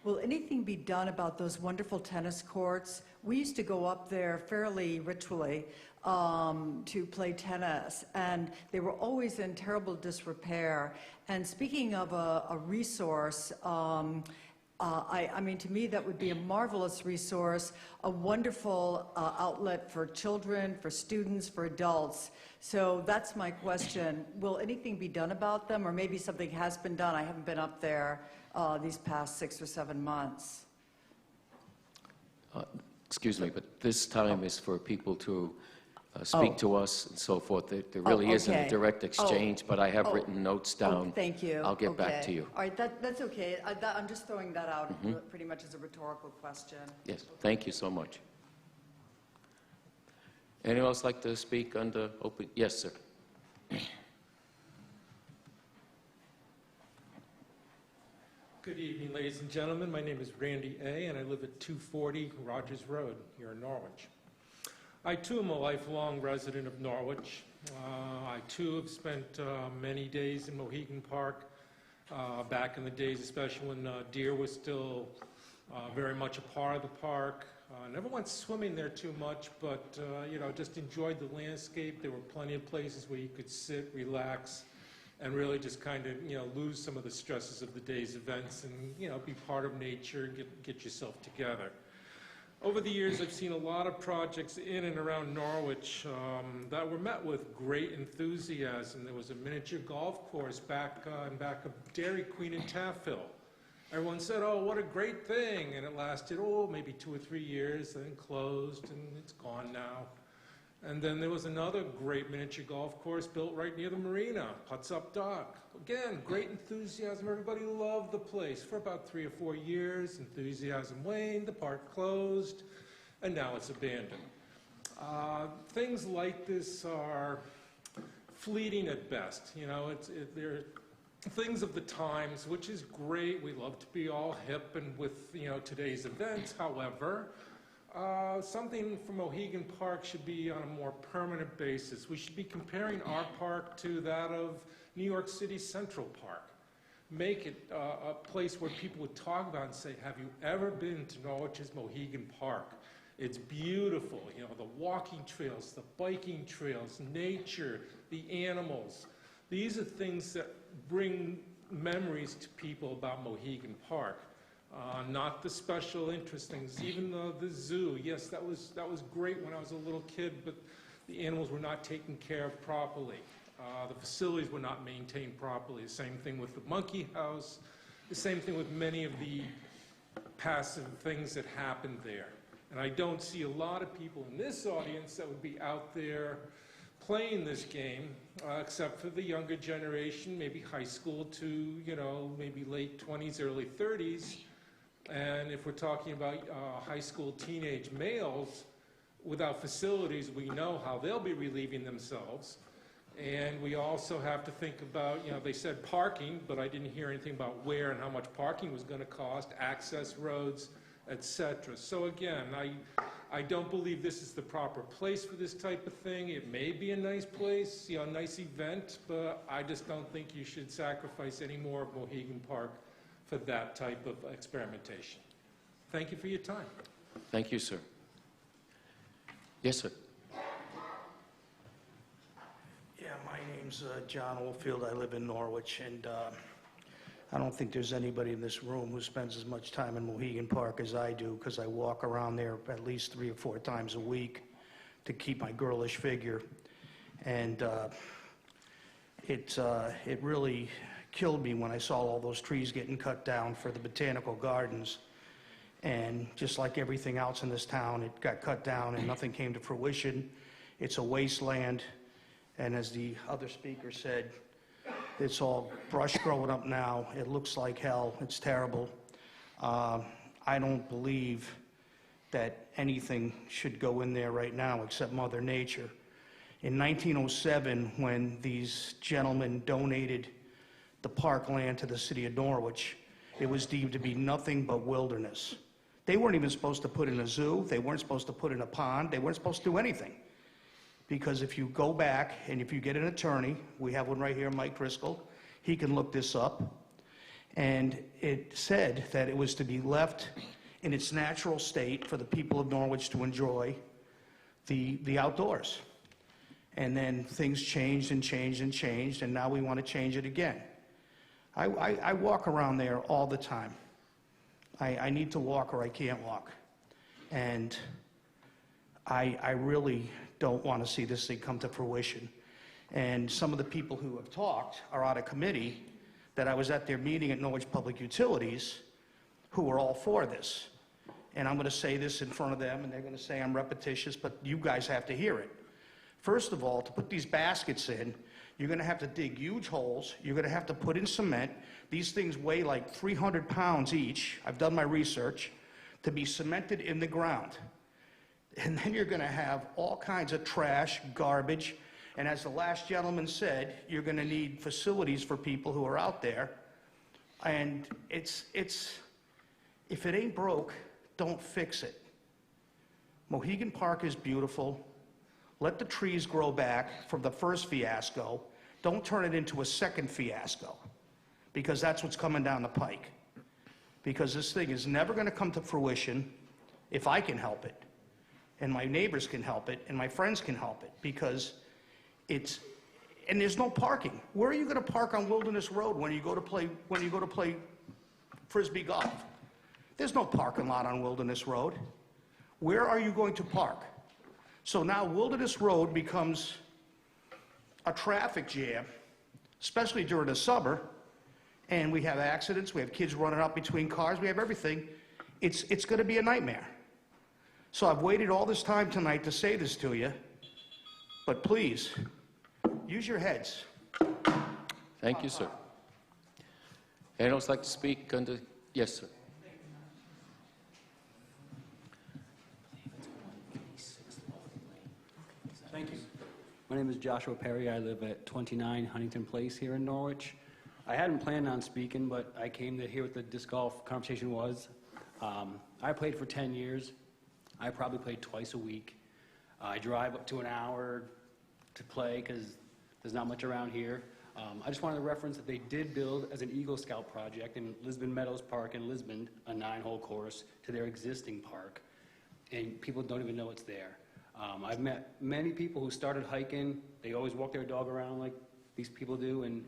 Will anything be done about those wonderful tennis courts? We used to go up there fairly ritually to play tennis, and they were always in terrible disrepair. And speaking of a resource, I mean, to me, that would be a marvelous resource, a wonderful outlet for children, for students, for adults. So that's my question. Will anything be done about them, or maybe something has been done? I haven't been up there these past 6 or 7 months. Excuse me, but this time is for people to speak to us and so forth. There really isn't a okay. direct exchange, but I have written notes down. Thank you. I'll get back to Okay. you. All right, that's okay. I'm just throwing that out pretty much as a rhetorical question. Yes, thank you so much. Anyone else like to speak under open? Yes, sir. Good evening, ladies and gentlemen. My name is Randy A., and I live at 240 Rogers Road here in Norwich. I, too, am a lifelong resident of Norwich. I, too, have spent many days in Mohegan Park back in the days, especially when deer was still very much a part of the park. Never went swimming there too much, but, you know, just enjoyed the landscape. There were plenty of places where you could sit, relax, and really just kind of, you know, lose some of the stresses of the day's events and, you know, be part of nature and get yourself together. Over the years, I've seen a lot of projects in and around Norwich that were met with great enthusiasm. There was a miniature golf course back in back of Dairy Queen in Taffhill. Everyone said, oh, what a great thing, and it lasted, oh, maybe 2 or 3 years, then closed, and it's gone now. And then there was another great miniature golf course built right near the marina, Putts Up Dock. Again, great enthusiasm. Everybody loved the place. For about 3 or 4 years, enthusiasm waned, the park closed, and now it's abandoned. Things like this are fleeting at best. You know, they're things of the times, which is great. We love to be all hip and with, you know, today's events. However, something for Mohegan Park should be on a more permanent basis. We should be comparing our park to that of New York City Central Park. Make it a place where people would talk about and say, have you ever been to Norwich's Mohegan Park? It's beautiful, you know, the walking trails, the biking trails, nature, the animals. These are things that bring memories to people about Mohegan Park. Not the special interest things, even the zoo. Yes, that was great when I was a little kid, but the animals were not taken care of properly. The facilities were not maintained properly. The same thing with the monkey house. The same thing with many of the passive things that happened there. And I don't see a lot of people in this audience that would be out there playing this game, except for the younger generation, maybe high school to, you know, maybe late 20s, early 30s. And if we're talking about high school teenage males, without facilities, we know how they'll be relieving themselves. And we also have to think about, you know, they said parking, but I didn't hear anything about where and how much parking was going to cost, access roads, etc. So again, I don't believe this is the proper place for this type of thing. It may be a nice place, you know, a nice event, but I just don't think you should sacrifice any more of Mohegan Park for that type of experimentation. Thank you for your time. Thank you, sir. Yes, sir. Yeah, my name's John Oldfield. I live in Norwich, and I don't think there's anybody in this room who spends as much time in Mohegan Park as I do, because I walk around there at least 3 or 4 times a week to keep my girlish figure. And it really killed me when I saw all those trees getting cut down for the botanical gardens. And just like everything else in this town, it got cut down and nothing came to fruition. It's a wasteland. And as the other speaker said, it's all brush growing up now. It looks like hell. It's terrible. I don't believe that anything should go in there right now except Mother Nature. In 1907, when these gentlemen donated the parkland to the city of Norwich, it was deemed to be nothing but wilderness. They weren't even supposed to put in a zoo. They weren't supposed to put in a pond. They weren't supposed to do anything. Because if you go back and if you get an attorney, we have one right here, Mike Driscoll, he can look this up. And it said that it was to be left in its natural state for the people of Norwich to enjoy the outdoors. And then things changed and changed and changed, and now we want to change it again. I walk around there all the time. I need to walk or I can't walk. And I really don't want to see this thing come to fruition. And some of the people who have talked are out of committee that I was at their meeting at Norwich Public Utilities who are all for this. And I'm going to say this in front of them, and they're going to say I'm repetitious, but you guys have to hear it. First of all, to put these baskets in, you're going to have to dig huge holes. You're going to have to put in cement. These things weigh like 300 pounds each. I've done my research. To be cemented in the ground. And then you're going to have all kinds of trash, garbage, and as the last gentleman said, you're going to need facilities for people who are out there. And it's if it ain't broke, don't fix it. Mohegan Park is beautiful. Let the trees grow back from the first fiasco. Don't turn it into a second fiasco, because that's what's coming down the pike. Because this thing is never going to come to fruition if I can help it, and my neighbors can help it, and my friends can help it, because and there's no parking. Where are you going to park on Wilderness Road when you go to play Frisbee golf? There's no parking lot on Wilderness Road. Where are you going to park? So now Wilderness Road becomes a traffic jam, especially during the summer, and we have accidents, we have kids running out between cars, we have everything. It's going to be a nightmare. So I've waited all this time tonight to say this to you, but please, use your heads. Thank you, sir. Anyone else like to speak under? Yes, sir. Thank you. My name is Joshua Perry. I live at 29 Huntington Place here in Norwich. I hadn't planned on speaking, but I came to hear what the disc golf conversation was. I played for 10 years. I probably played twice a week. I drive up to an hour to play because there's not much around here. I just wanted to reference that they did build, as an Eagle Scout project in Lisbon Meadows Park in Lisbon, a 9-hole course to their existing park, and people don't even know it's there. I've met many people who started hiking. They always walk their dog around like these people do, and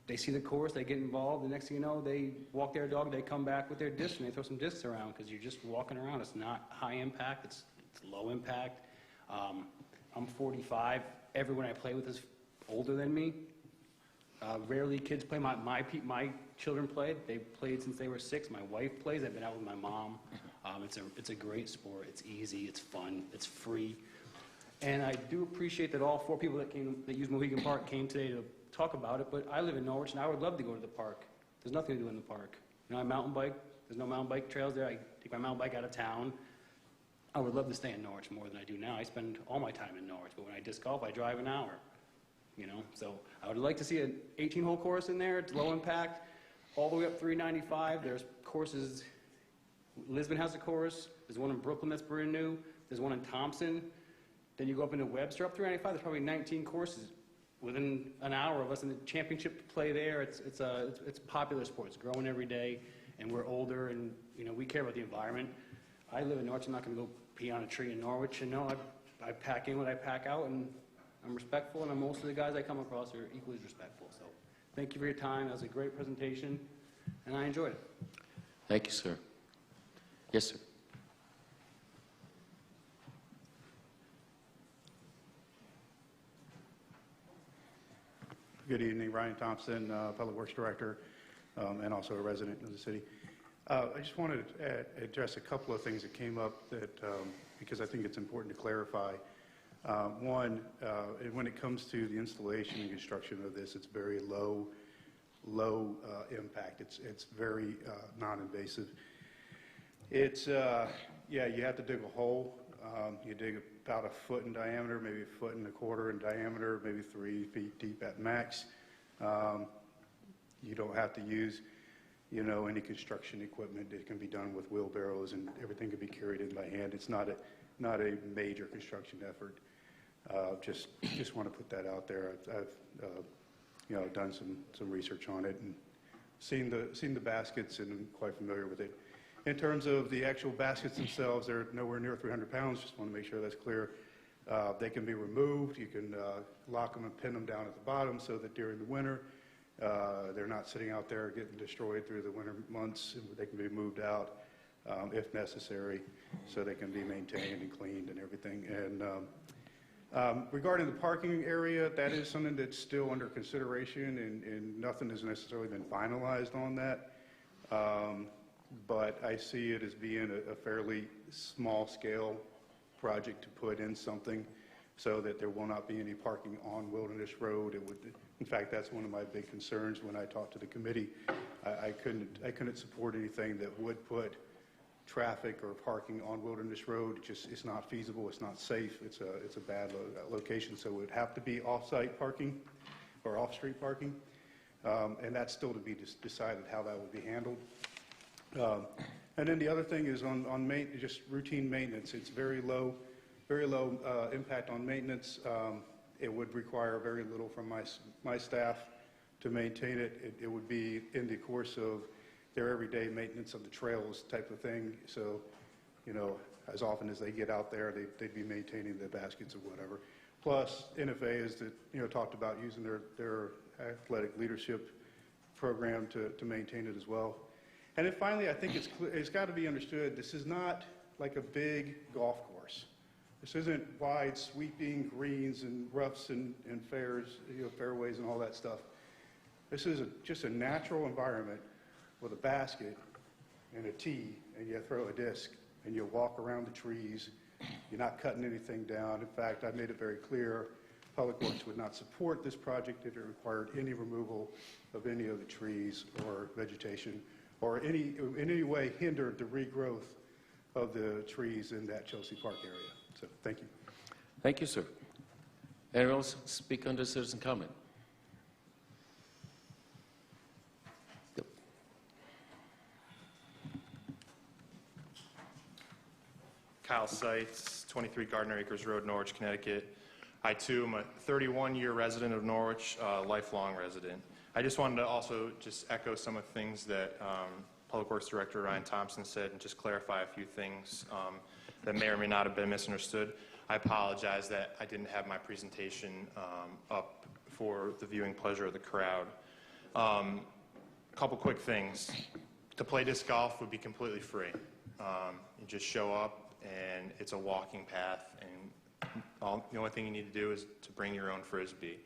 they see the course, they get involved. The next thing you know, they walk their dog, they come back with their discs, and they throw some discs around because you're just walking around. It's not high impact, it's low impact. I'm 45. Everyone I play with is older than me. Rarely kids play. My children played. They played since they were 6. My wife plays. I've been out with my mom. It's a great sport. It's easy. It's fun. It's free. And I do appreciate that all 4 people that use Mohegan Park came today to talk about it. But I live in Norwich, and I would love to go to the park. There's nothing to do in the park. You know, I mountain bike. There's no mountain bike trails there. I take my mountain bike out of town. I would love to stay in Norwich more than I do now. I spend all my time in Norwich, but when I disc golf, I drive an hour. You know, so I would like to see an 18-hole course in there. It's low impact, all the way up 395. There's courses. Lisbon has a course. There's one in Brooklyn that's brand new. There's one in Thompson. Then you go up into Webster up 395. There's probably 19 courses within an hour of us in the championship play there. It's a popular sport. It's growing every day, and we're older, and you know we care about the environment. I live in Norwich. I'm not going to go pee on a tree in Norwich, and no, I pack in what I pack out, and I'm respectful, and most of the guys I come across are equally as respectful. So thank you for your time. That was a great presentation, and I enjoyed it. Thank you, sir. Yes, sir. Good evening, Ryan Thompson, Public Works Director, and also a resident of the city. I just wanted to address a couple of things that came up that, because I think it's important to clarify. One, when it comes to the installation and construction of this, it's very low impact. It's very non-invasive. It's, yeah, you have to dig a hole. You dig about 1 foot in diameter, maybe 1.25 foot in diameter, maybe 3 feet deep at max. You don't have to use, you know, any construction equipment. It can be done with wheelbarrows, and everything can be carried in by hand. It's not a major construction effort. Just want to put that out there. I've you know, done some research on it and seen the baskets and I'm quite familiar with it. In terms of the actual baskets themselves, they're nowhere near 300 pounds. Just want to make sure that's clear. They can be removed. You can lock them and pin them down at the bottom so that during the winter, they're not sitting out there getting destroyed through the winter months. They can be moved out if necessary, so they can be maintained and cleaned and everything. And regarding the parking area, that is something that's still under consideration, and nothing has necessarily been finalized on that. But I see it as being a fairly small-scale project to put in something so that there will not be any parking on Wilderness Road. It would, in fact, that's one of my big concerns when I talked to the committee. I couldn't support anything that would put traffic or parking on Wilderness Road. It's not feasible. It's not safe. It's a bad location. So it would have to be off-site parking or off-street parking, and that's still to be decided how that would be handled. And then the other thing is on just routine maintenance. It's very low impact on maintenance. It would require very little from my staff to maintain it. It would be in the course of their everyday maintenance of the trails type of thing. So, you know, as often as they get out there, they'd be maintaining the baskets or whatever. Plus, NFA is talked about using their athletic leadership program to maintain it as well. And then finally, I think it's got to be understood, this is not like a big golf course. This isn't wide, sweeping greens and roughs and fairways and all that stuff. This is just a natural environment with a basket and a tee, and you throw a disc, and you walk around the trees. You're not cutting anything down. In fact, I made it very clear, Public Works would not support this project if it required any removal of any of the trees or vegetation, or in any way hindered the regrowth of the trees in that Chelsea Park area. So, thank you. Thank you, sir. Anyone else speak under citizen comment? Yep. Kyle Seitz, 23 Gardner Acres Road, Norwich, Connecticut. I, too, am a 31-year resident of Norwich, lifelong resident. I just wanted to also just echo some of the things that Public Works Director Ryan Thompson said and just clarify a few things that may or may not have been misunderstood. I apologize that I didn't have my presentation up for the viewing pleasure of the crowd. A couple quick things. To play disc golf would be completely free. You just show up and it's a walking path, and the only thing you need to do is to bring your own Frisbee.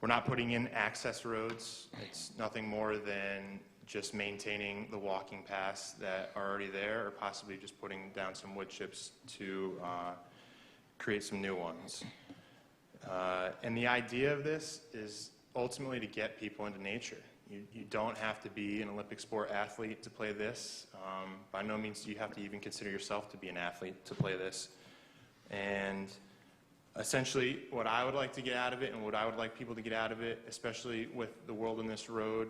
We're not putting in access roads. It's nothing more than just maintaining the walking paths that are already there, or possibly just putting down some wood chips to create some new ones. And the idea of this is ultimately to get people into nature. You don't have to be an Olympic sport athlete to play this. By no means do you have to even consider yourself to be an athlete to play this. And essentially, what I would like to get out of it, and what I would like people to get out of it, especially with the Wilderness Road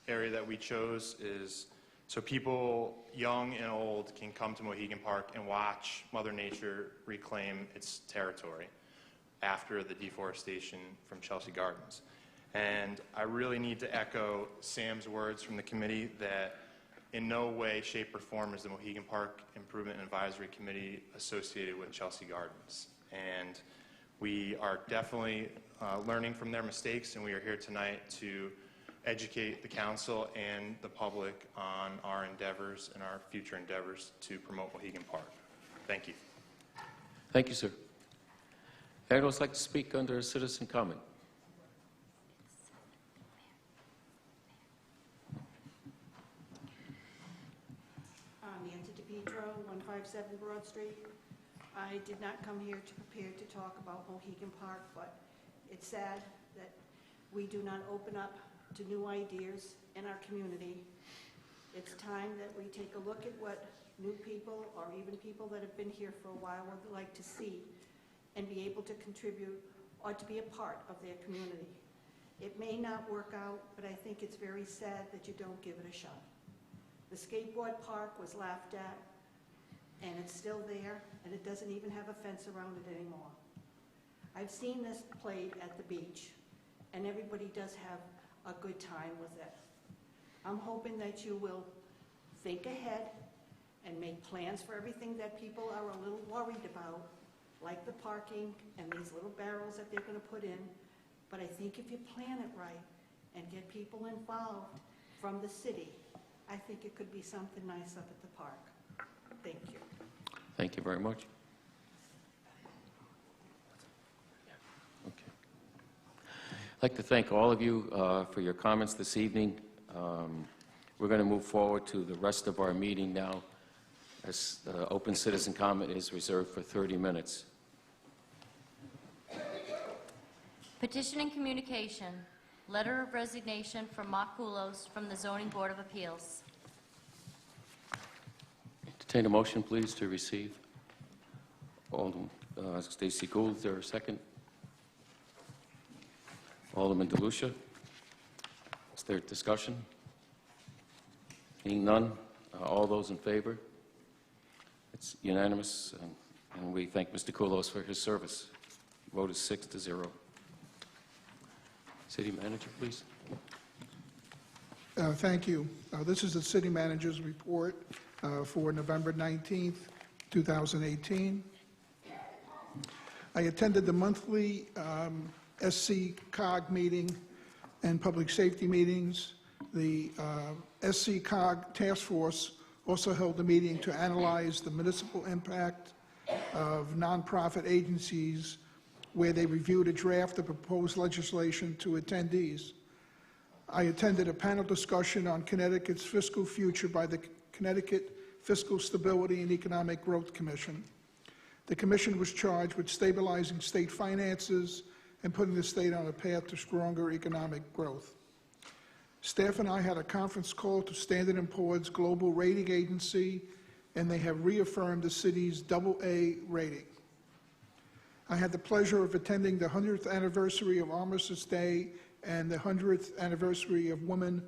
area that we chose, is so people young and old can come to Mohegan Park and watch Mother Nature reclaim its territory after the deforestation from Chelsea Gardens. And I really need to echo Sam's words from the committee that in no way, shape, or form is the Mohegan Park Improvement Advisory Committee associated with Chelsea Gardens. And we are definitely learning from their mistakes, and we are here tonight to educate the council and the public on our endeavors and our future endeavors to promote Mohegan Park. Thank you. Thank you, sir. Anyone else like to speak under citizen comment? Nancy DePietro, 157 Broad Street. I did not come here to prepare to talk about Mohegan Park, but it's sad that we do not open up to new ideas in our community. It's time that we take a look at what new people, or even people that have been here for a while, would like to see and be able to contribute or to be a part of their community. It may not work out, but I think it's very sad that you don't give it a shot. The skateboard park was laughed at, and it's still there, and it doesn't even have a fence around it anymore. I've seen this played at the beach, and everybody does have a good time with it. I'm hoping that you will think ahead and make plans for everything that people are a little worried about, like the parking and these little barrels that they're going to put in. But I think if you plan it right and get people involved from the city, I think it could be something nice up at the park. Thank you. Thank you very much. Okay. I'd like to thank all of you for your comments this evening. We're going to move forward to the rest of our meeting now, as open citizen comment is reserved for 30 minutes. Petition and communication, letter of resignation from Mark Koulos from the Zoning Board of Appeals. Entertain a motion, please, to receive. Alderman Stacy Gould, is there a second? Alderman DeLucia. Is there discussion? Seeing none, all those in favor? It's unanimous, and we thank Mr. Koulos for his service. Vote is 6-0. City Manager, please. Thank you. This is the City Manager's report for November 19th, 2018. I attended the monthly SCCOG meeting and public safety meetings. The SCCOG task force also held a meeting to analyze the municipal impact of nonprofit agencies, where they reviewed a draft of proposed legislation to attendees. I attended a panel discussion on Connecticut's fiscal future by the Connecticut Fiscal Stability and Economic Growth Commission. The commission was charged with stabilizing state finances and putting the state on a path to stronger economic growth. Staff and I had a conference call to Standard & Poor's Global Rating Agency, and they have reaffirmed the city's AA rating. I had the pleasure of attending the 100th anniversary of Armistice Day and the 100th anniversary of Women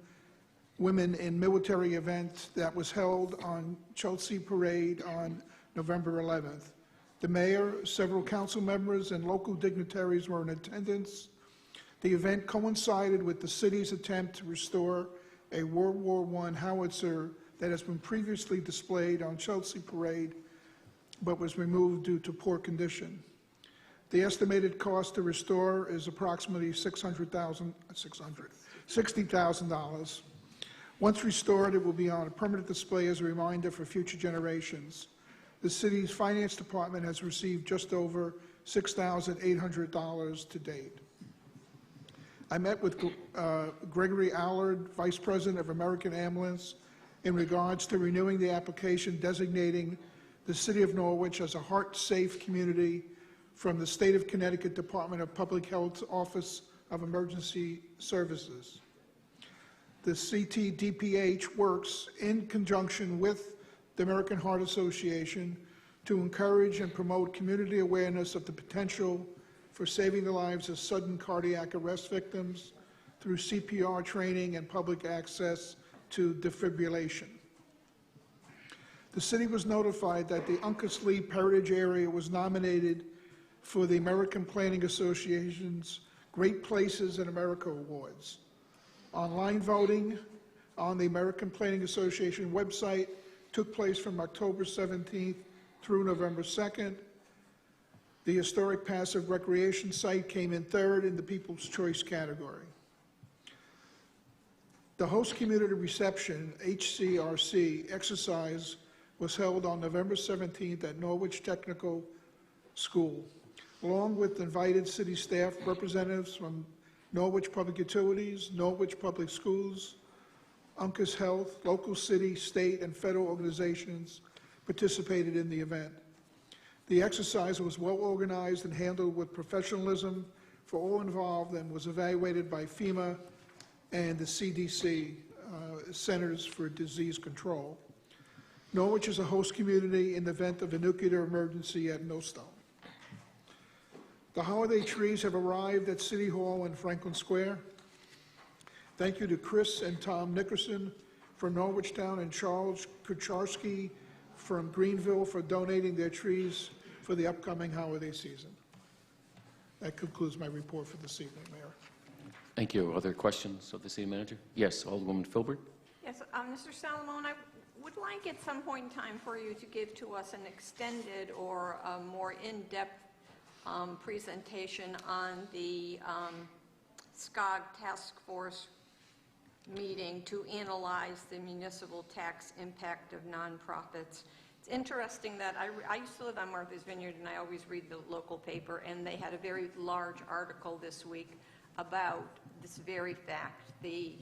in Military event that was held on Chelsea Parade on November 11th. The mayor, several council members, and local dignitaries were in attendance. The event coincided with the city's attempt to restore a World War I howitzer that has been previously displayed on Chelsea Parade but was removed due to poor condition. The estimated cost to restore is approximately $60,000. Once restored, it will be on a permanent display as a reminder for future generations. The city's finance department has received just over $6,800 to date. I met with Gregory Allard, Vice President of American Ambulance, in regards to renewing the application designating the City of Norwich as a heart-safe community from the State of Connecticut Department of Public Health Office of Emergency Services. The CTDPH works in conjunction with the American Heart Association to encourage and promote community awareness of the potential for saving the lives of sudden cardiac arrest victims through CPR training and public access to defibrillation. The city was notified that the Uncas Leap Heritage Area was nominated for the American Planning Association's Great Places in America Awards. Online voting on the American Planning Association website took place from October 17th through November 2nd. The Historic Passive Recreation Site came in third in the People's Choice category. The Host Community Reception, HCRC, exercise was held on November 17th at Norwich Technical School, along with invited city staff representatives from Norwich Public Utilities, Norwich Public Schools, Uncas Health, local city, state, and federal organizations participated in the event. The exercise was well organized and handled with professionalism for all involved and was evaluated by FEMA and the CDC, Centers for Disease Control. Norwich is a host community in the event of a nuclear emergency at Millstone. The holiday trees have arrived at City Hall in Franklin Square. Thank you to Chris and Tom Nickerson from Norwichtown and Charles Kucharski from Greenville for donating their trees for the upcoming holiday season. That concludes my report for this evening, Mayor. Thank you. Other questions of the city manager? Yes, Alderwoman Filbert? Yes, Mr. Salamone, I would like at some point in time for you to give to us an extended or a more in-depth presentation on the SCOG task force meeting to analyze the municipal tax impact of nonprofits. It's interesting that I used to live on Martha's Vineyard, and I always read the local paper, and they had a very large article this week about this very fact. The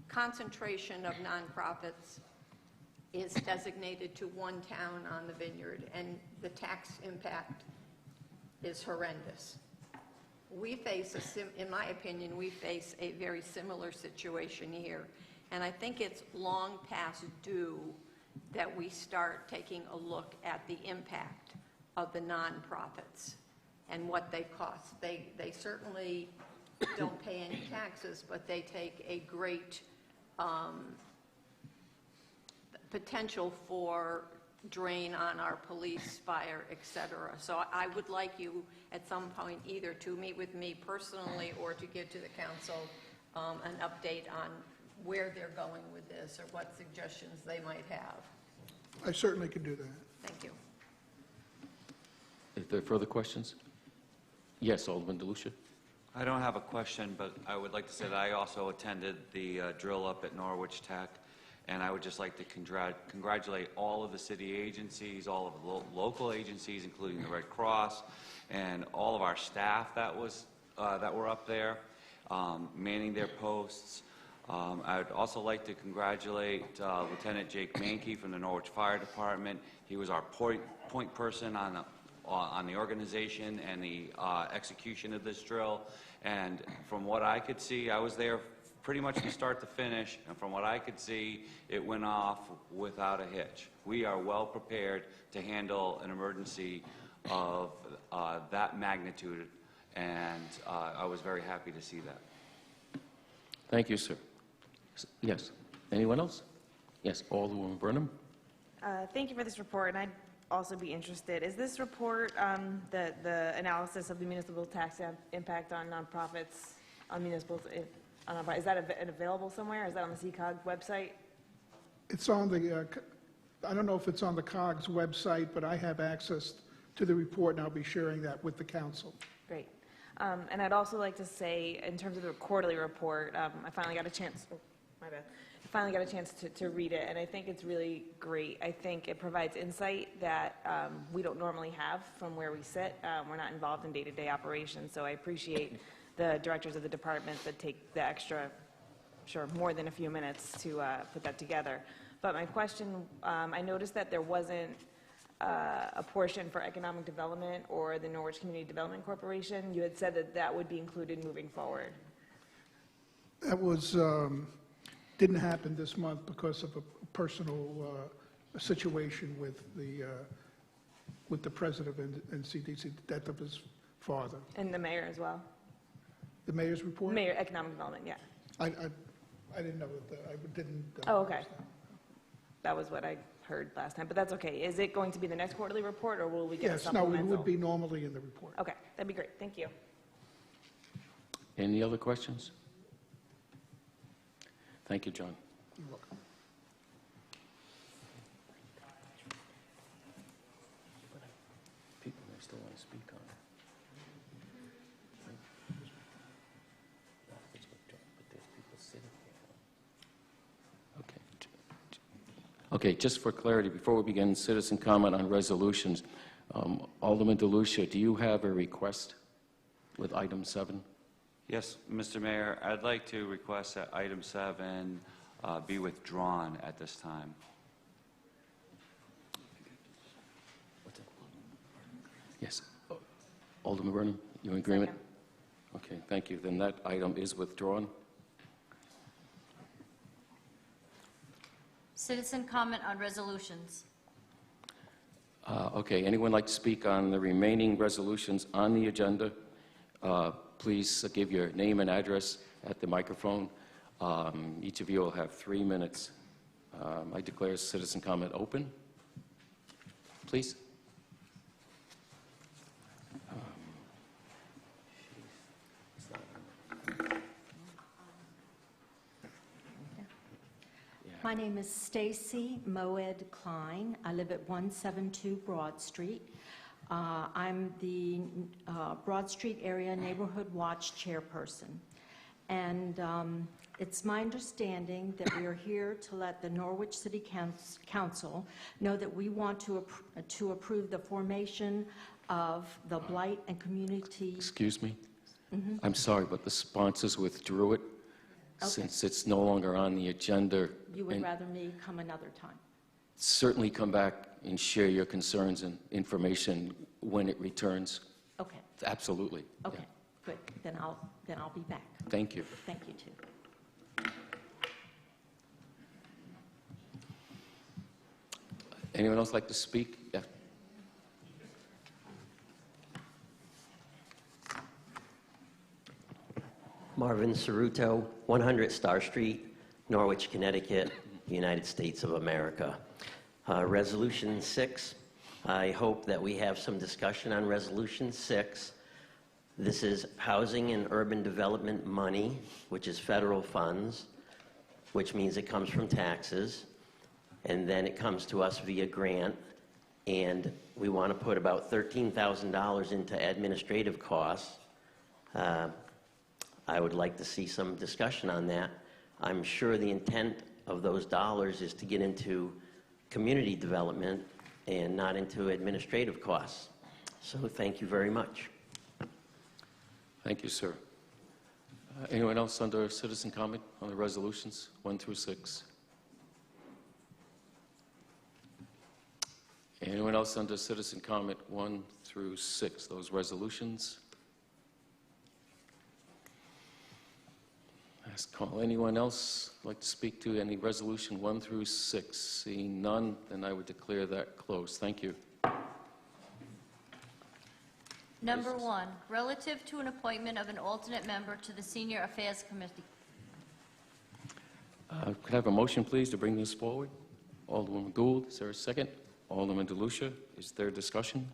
concentration of nonprofits is designated to one town on the vineyard, and the tax impact is horrendous. We face, in my opinion, we face a very similar situation here, and I think it's long past due that we start taking a look at the impact of the nonprofits and what they cost. They certainly don't pay any taxes, but they take a great potential for drain on our police, fire, et cetera. So I would like you at some point either to meet with me personally or to give to the council an update on where they're going with this or what suggestions they might have. I certainly can do that. Thank you. Is there further questions? Yes, Alderman DeLucia? I don't have a question, but I would like to say that I also attended the drill up at Norwich Tech, and I would just like to congratulate all of the city agencies, all of the local agencies, including the Red Cross, and all of our staff that were up there, manning their posts. I would also like to congratulate Lieutenant Jake Mankey from the Norwich Fire Department. He was our point person on the organization and the execution of this drill. And from what I could see, I was there pretty much from start to finish, and from what I could see, it went off without a hitch. We are well prepared to handle an emergency of that magnitude, and I was very happy to see that. Thank you, sir. Yes. Anyone else? Yes, Alderwoman Burnham? Thank you for this report, and I'd also be interested. Is this report the analysis of the municipal tax impact on nonprofits, on municipals? Is that available somewhere? Is that on the CCOG website? It's on the, I don't know if it's on the COG's website, but I have access to the report, and I'll be sharing that with the council. Great. And I'd also like to say, in terms of the quarterly report, I finally got a chance, to read it, and I think it's really great. I think it provides insight that we don't normally have from where we sit. We're not involved in day-to-day operations, so I appreciate the directors of the departments that take the extra, more than a few minutes to put that together. But my question, I noticed that there wasn't a portion for economic development or the Norwich Community Development Corporation. You had said that that would be included moving forward. That was, didn't happen this month because of a personal situation with the president of NCDC, the death of his father. And the mayor as well? The mayor's report? Mayor, economic development, yeah. I didn't know that, I didn't. Oh, okay. That was what I heard last time, but that's okay. Is it going to be the next quarterly report, or will we get a Yes, no, supplemental? it would be normally in the report. Okay, that'd be great. Thank you. Any other questions? Thank you, John. You're welcome. People may still want to speak on it. Okay, just for clarity, before we begin citizen comment on resolutions, Alderman DeLucia, do you have a request with item 7? Yes, Mr. Mayor, I'd like to request that item 7 be withdrawn at this time. Yes. Alderman Burnham, you in agreement? Okay, thank you. Then that item is withdrawn. Citizen comment on resolutions. Okay, anyone like to speak on the remaining resolutions on the agenda? Please give your name and address at the microphone. Each of you will have 3 minutes. I declare citizen comment open. Please. My name is Stacy Moed Klein. I live at 172 Broad Street. I'm the Broad Street Area Neighborhood Watch Chairperson. And it's my understanding that we are here to let the Norwich City Council know that we want to approve the formation of the Blight and Community... Excuse me? Mhm. I'm sorry, but the sponsors withdrew it since it's no longer on the agenda. You would And rather me come another time? certainly come back and share your concerns and information when it returns. Okay. Absolutely. Okay, Yeah. good. Then I'll be back. Thank you. Thank you, too. Anyone else like to speak? Yeah. Marvin Ceruto, 100 Star Street, Norwich, Connecticut, United States of America. Resolution 6, I hope that we have some discussion on Resolution 6. This is housing and urban development money, which is federal funds, which means it comes from taxes, and then it comes to us via grant, and we want to put about $13,000 into administrative costs. I would like to see some discussion on that. I'm sure the intent of those dollars is to get into community development and not into administrative costs. So thank you very much. Thank you, sir. Anyone else under citizen comment on the resolutions 1 through 6? Anyone else under citizen comment 1 through 6, those resolutions? Call anyone else like to speak to any resolution 1 through 6? Seeing none, then I would declare that closed. Thank you. Number 1, relative to an appointment of an alternate member to the Senior Affairs Committee. Could I have a motion, please, to bring this forward? Alderwoman Gould, is there a second? Alderman DeLucia, is there discussion?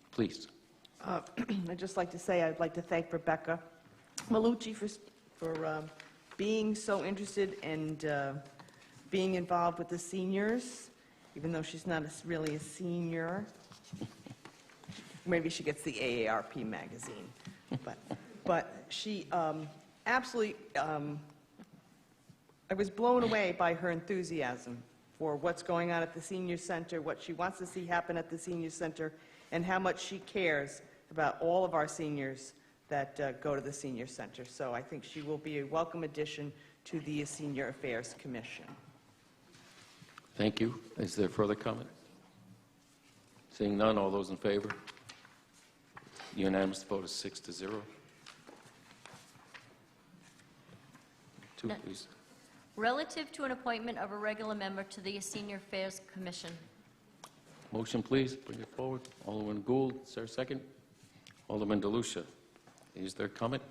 Please. I'd just like to say I'd like to thank Rebecca Malucci for being so interested and being involved with the seniors, even though she's not really a senior. Maybe she gets the AARP magazine. But she absolutely, I was blown away by her enthusiasm for what's going on at the senior center, what she wants to see happen at the senior center, and how much she cares about all of our seniors that go to the senior center. So I think she will be a welcome addition to the Senior Affairs Commission. Thank you. Is there further comment? Seeing none, all those in favor? Unanimous vote is 6-0. 2, No. please. Relative to an appointment of a regular member to the Senior Affairs Commission. Motion, please, bring it forward. Alderman Gould, is there a second? Alderman DeLucia, is there comment?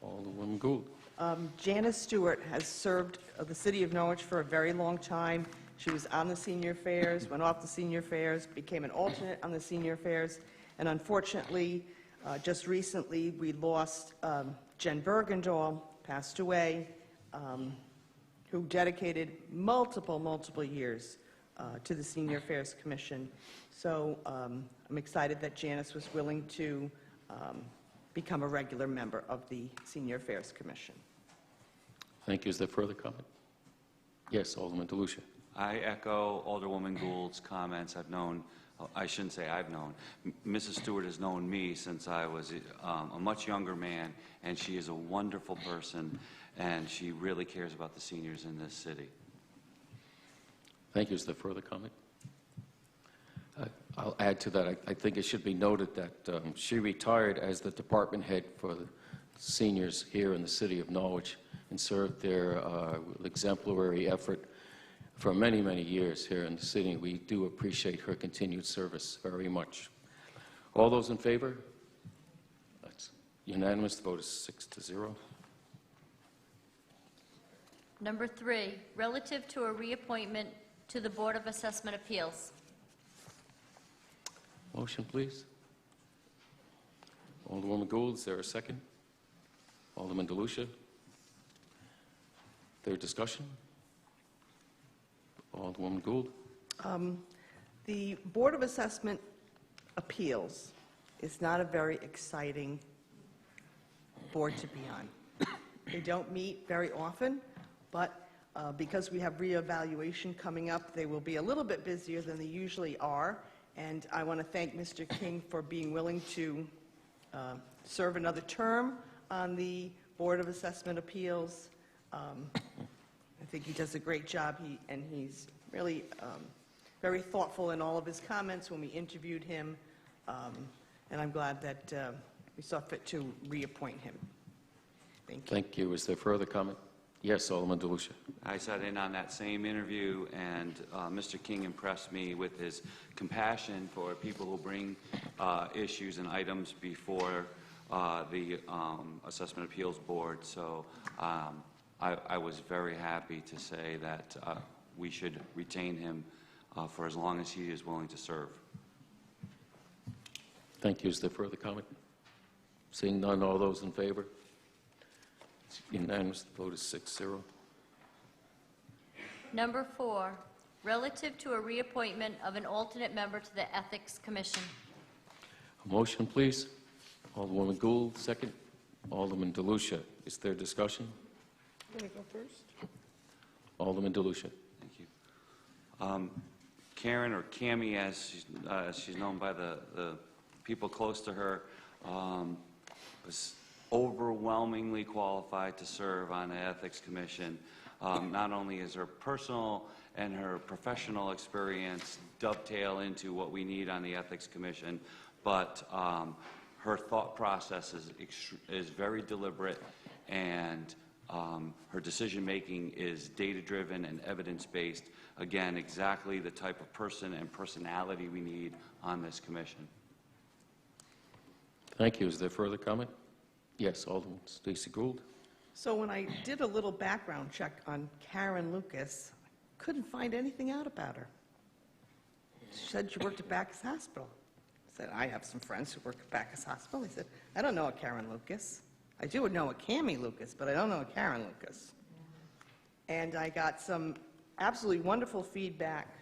Alderwoman Gould. Janice Stewart has served the city of Norwich for a very long time. She was on the senior affairs, went off the senior affairs, became an alternate on the senior affairs, and unfortunately, just recently, we lost Jen Bergendahl, passed away, who dedicated multiple years to the Senior Affairs Commission. So I'm excited that Janice was willing to become a regular member of the Senior Affairs Commission. Thank you. Is there further comment? Yes, Alderman DeLucia. I echo Alderwoman Gould's comments. I shouldn't say I've known. Mrs. Stewart has known me since I was a much younger man, and she is a wonderful person, and she really cares about the seniors in this city. Thank you. Is there further comment? I'll add to that. I think it should be noted that she retired as the department head for the seniors here in the city of Norwich and served their exemplary effort for many years here in the city. We do appreciate her continued service very much. All those in favor? That's unanimous. The vote is 6-0. Number 3, relative to a reappointment to the Board of Assessment Appeals. Motion, please. Alderwoman Gould, is there a second? Alderman DeLucia. there discussion? Alderwoman Gould? The Board of Assessment Appeals is not a very exciting board to be on. They don't meet very often, but because we have reevaluation coming up, they will be a little bit busier than they usually are. And I want to thank Mr. King for being willing to serve another term on the Board of Assessment Appeals. I think he does a great job, and he's really very thoughtful in all of his comments when we interviewed him, and I'm glad that we saw fit to reappoint him. Thank you. Thank you. Is there further comment? Yes, Alderman DeLucia. I sat in on that same interview, and Mr. King impressed me with his compassion for people who bring issues and items before the Assessment Appeals Board. So I was very happy to say that we should retain him for as long as he is willing to serve. Thank you. Is there further comment? Seeing none, all those in favor? It's unanimous. The vote is 6-0. Number 4, relative to a reappointment of an alternate member to the Ethics Commission. A motion, please. Alderwoman Gould, second. Alderman DeLucia. Is there discussion? You want to go first? Alderman DeLucia. Thank you. Karen, or Cammie, as she's known by the people close to her, was overwhelmingly qualified to serve on the Ethics Commission. Not only is her personal and her professional experience dovetail into what we need on the Ethics Commission, but her thought process is very deliberate, and her decision-making is data-driven and evidence-based. Again, exactly the type of person and personality we need on this commission. Thank you. Is there further comment? Yes, Alderman Stacey Gould. So when I did a little background check on Karen Lucas, couldn't find anything out about her. She said she worked at Bacchus Hospital. I said, I have some friends who work at Bacchus Hospital. He said, I don't know a Karen Lucas. I do know a Cammie Lucas, but I don't know a Karen Lucas. And I got some absolutely wonderful feedback,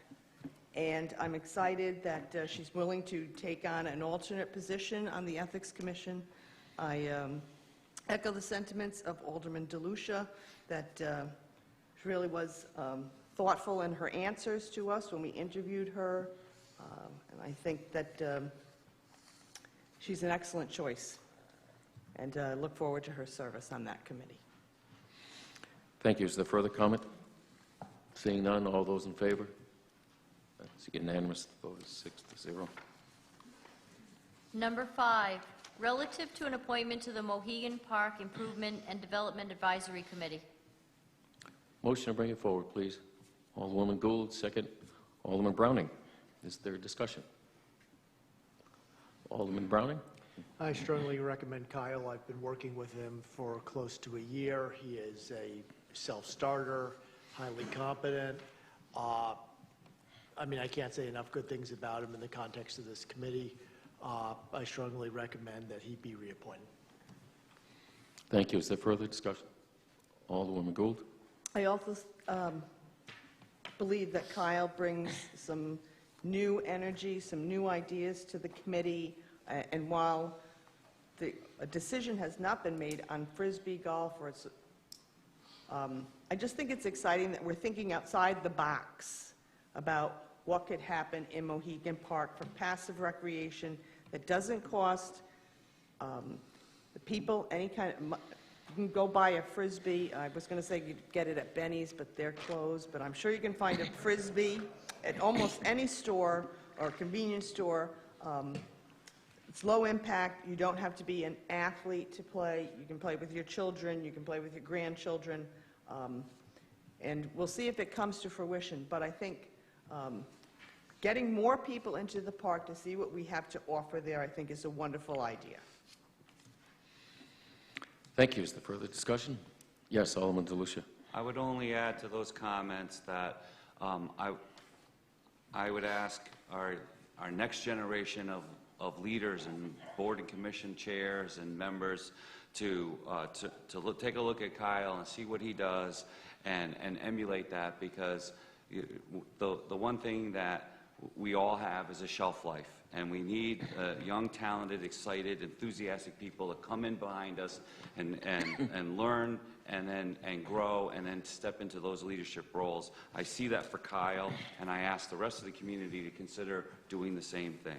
and I'm excited that she's willing to take on an alternate position on the Ethics Commission. I echo the sentiments of Alderman DeLucia that she really was thoughtful in her answers to us when we interviewed her, and I think that she's an excellent choice, and I look forward to her service on that committee. Thank you. Is there further comment? Seeing none, all those in favor? That's unanimous. The vote is 6-0. Number 5, relative to an appointment to the Mohegan Park Improvement and Development Advisory Committee. Motion to bring it forward, please. Alderwoman Gould, second. Alderman Browning. Is there discussion? Alderman Browning? I strongly recommend Kyle. I've been working with him for close to a year. He is a self-starter, highly competent. I mean, I can't say enough good things about him in the context of this committee. I strongly recommend that he be reappointed. Thank you. Is there further discussion? Alderwoman Gould? I also believe that Kyle brings some new energy, some new ideas to the committee, and while a decision has not been made on Frisbee golf, or it's, I just think it's exciting that we're thinking outside the box about what could happen in Mohegan Park for passive recreation that doesn't cost the people any kind of, you can go buy a Frisbee. I was going to say you'd get it at Benny's, but they're closed, but I'm sure you can find a Frisbee at almost any store or convenience store. It's low impact. You don't have to be an athlete to play. You can play with your children. You can play with your grandchildren. And we'll see if it comes to fruition. But I think getting more people into the park to see what we have to offer there, I think, is a wonderful idea. Thank you. Is there further discussion? Yes, Alderman DeLucia. I would only add to those comments that I would ask our next generation of leaders and board and commission chairs and members to take a look at Kyle and see what he does, and emulate that, because the one thing that we all have is a shelf life, and we need young, talented, excited, enthusiastic people to come in behind us and learn and grow and then step into those leadership roles. I see that for Kyle, and I ask the rest of the community to consider doing the same thing.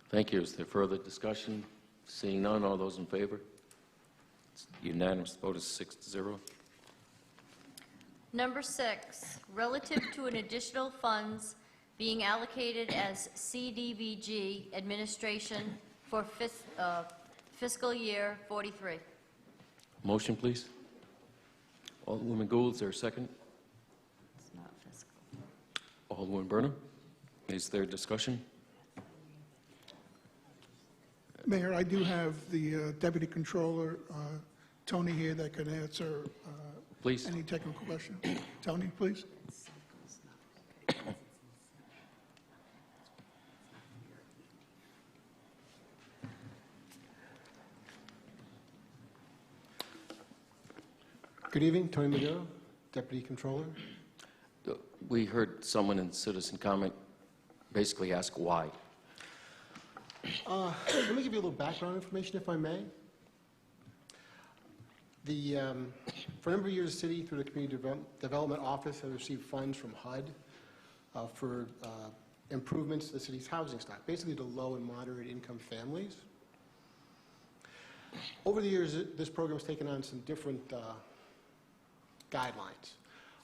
Thank you. Is there further discussion? Seeing none, all those in favor? It's unanimous. The vote is 6-0. Number 6, relative to an additional funds being allocated as CDBG administration for fiscal year 43. Motion, please. Alderwoman Gould, is there a second? It's not fiscal. Alderwoman Burnham, is there discussion? Mayor, I do have the Deputy Controller, Tony, here that can answer Please. any technical question. Tony, please. Good evening, Tony Maduro, Deputy Controller. We heard someone in citizen comment basically ask why. Let me give you a little background information, if I may. For a number of years, the city, through the Community Development Office, has received funds from HUD for improvements to the city's housing stock, basically to low and moderate income families. Over the years, this program has taken on some different guidelines.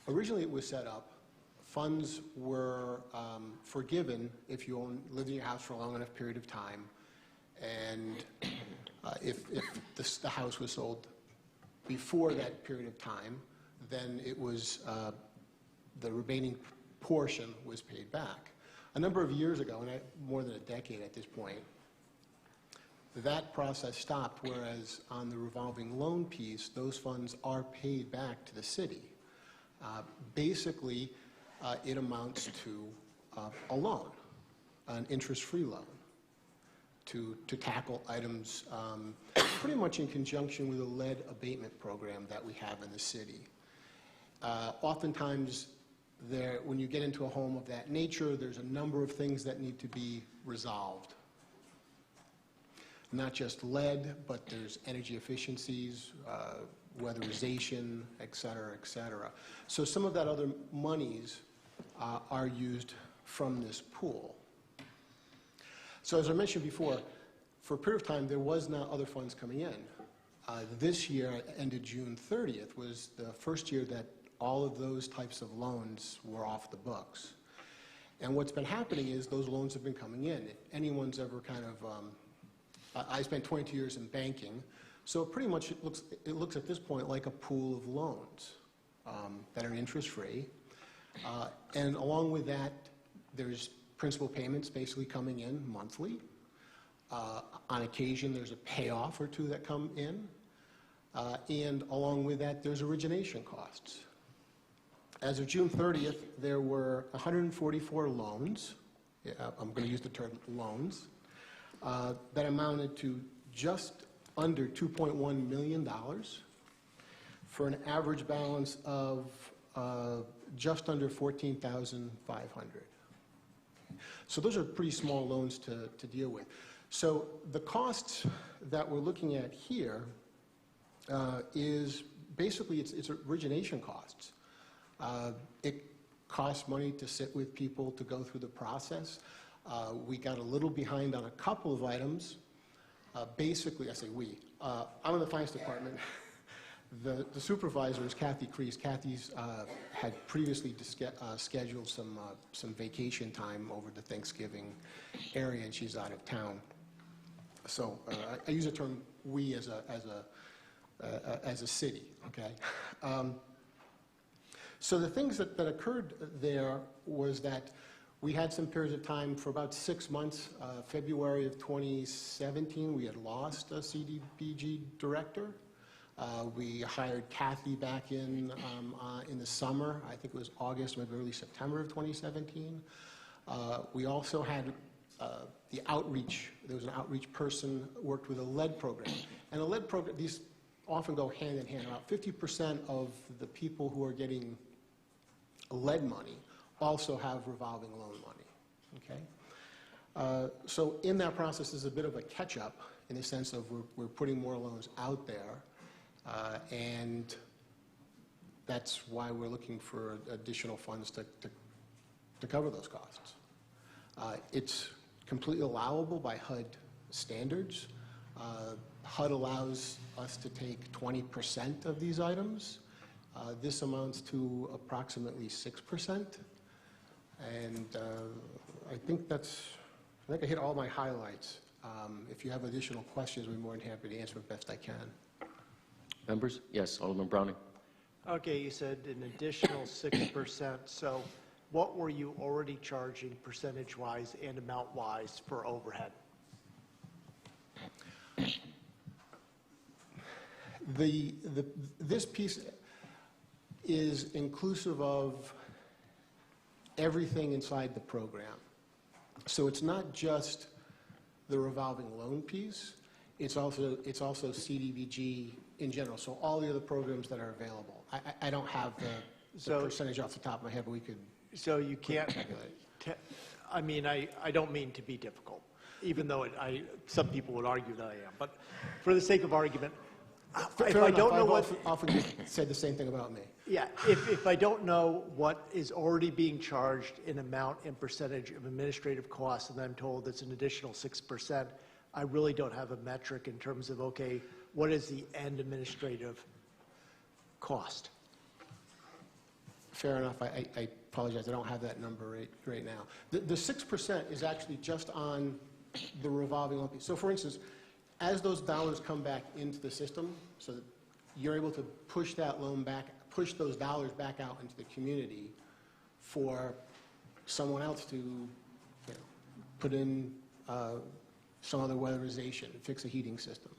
Originally, it was set up, funds were forgiven if you lived in your house for a long enough period of time, and if the house was sold before that period of time, then it was the remaining portion was paid back. A number of years ago, and more than a decade at this point, that process stopped, whereas on the revolving loan piece, those funds are paid back to the city. Basically, it amounts to a loan, an interest-free loan, to tackle items pretty much in conjunction with the lead abatement program that we have in the city. Oftentimes, when you get into a home of that nature, there's a number of things that need to be resolved. Not just lead, but there's energy efficiencies, weatherization, et cetera, et cetera. So some of that other monies are used from this pool. So as I mentioned before, for a period of time, there was not other funds coming in. This year, ended June 30th, was the first year that all of those types of loans were off the books. And what's been happening is those loans have been coming in. If anyone's ever kind of, I spent 22 years in banking, so pretty much it looks at this point like a pool of loans that are interest-free. And along with that, there's principal payments basically coming in monthly. On occasion, there's a payoff or two that come in. And along with that, there's origination costs. As of June 30th, there were 144 loans. I'm going to use the term loans. That amounted to just under $2.1 million for an average balance of just under $14,500. So those are pretty small loans to deal with. So the costs that we're looking at here is basically it's origination costs. It costs money to sit with people to go through the process. We got a little behind on a couple of items. Basically, I say we. I'm in the finance department. The supervisor is Kathy Crease. Kathy's had previously scheduled some vacation time over the Thanksgiving area, and she's out of town. So I use the term we as a city. Okay. So the things that occurred there was that we had some periods of time for about 6 months. February of 2017, we had lost a CDBG director. We hired Kathy back in the summer. I think it was August, maybe early September of 2017. We also had the outreach. There was an outreach person worked with a lead program. And a lead program, these often go hand in hand. About 50% of the people who are getting lead money also have revolving loan money, okay? So in that process is a bit of a catch-up in the sense of we're putting more loans out there, and that's why we're looking for additional funds to cover those costs. It's completely allowable by HUD standards. HUD allows us to take 20% of these items. This amounts to approximately 6%. And I think I hit all my highlights. If you have additional questions, we're more than happy to answer the best I can. Members? Yes, Alderman Browning. Okay, you said an additional 6%, so what were you already charging percentage-wise and amount-wise for overhead? This piece is inclusive of everything inside the program. So it's not just the revolving loan piece, it's also CDBG in general, so all the other programs that are available. I don't have the percentage off the top of my head, but we could. So you can't calculate. I mean, I don't mean to be difficult, even though some people would argue that I am. But for the sake of argument, if I don't know what... often said the same thing about me. Yeah, if I don't know what is already being charged in amount and percentage of administrative costs, and I'm told it's an additional 6%, I really don't have a metric in terms of, okay, what is the end administrative cost? Fair enough. I apologize. I don't have that number right now. The 6% is actually just on the revolving loan piece. So, for instance, as those dollars come back into the system, so that you're able to push that loan back, push those dollars back out into the community for someone else to put in some other weatherization, fix a heating system,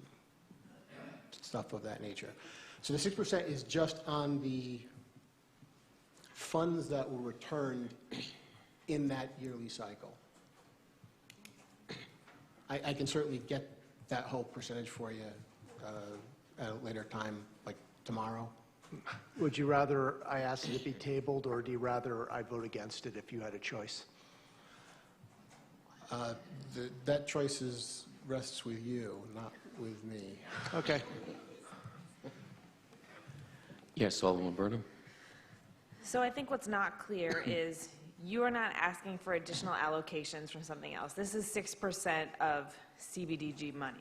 stuff of that nature. So the 6% is just on the funds that were returned in that yearly cycle. I can certainly get that whole percentage for you at a later time, like tomorrow. Would you rather I ask it to be tabled, or do you rather I vote against it if you had a choice? That choice rests with you, not with me. Okay. Yes, Alderman Burnham. So I think what's not clear is you are not asking for additional allocations from something else. This is 6% of CBDG money.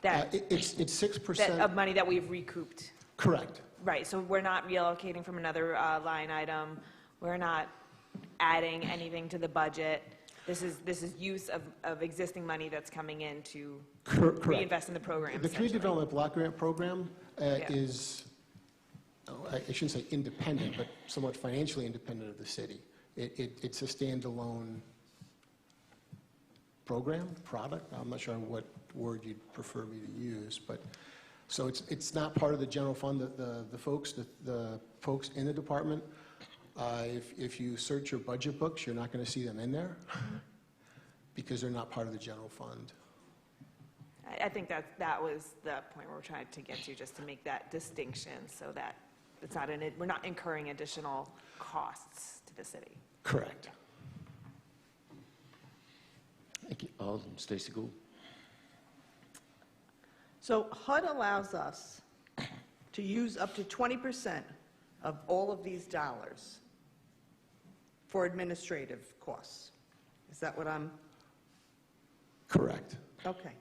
It's 6% of money that we've recouped. Correct. Right, so we're not reallocating from another line item. We're not adding anything to the budget. This is use of existing money that's coming in to reinvest in the program. The Community Development Block Grant Program is, I shouldn't say independent, but somewhat financially independent of the city. It's a standalone program, product. I'm not sure what word you'd prefer me to use, but so it's not part of the general fund. The folks in the department, if you search your budget books, you're not going to see them in there because they're not part of the general fund. I think that was the point we're trying to get to, just to make that distinction so that it's not we're not incurring additional costs to the city. Correct. Thank you. Alderman Stacey Gould. So HUD allows us to use up to 20% of all of these dollars for administrative costs. Is that what I'm? Correct. Okay.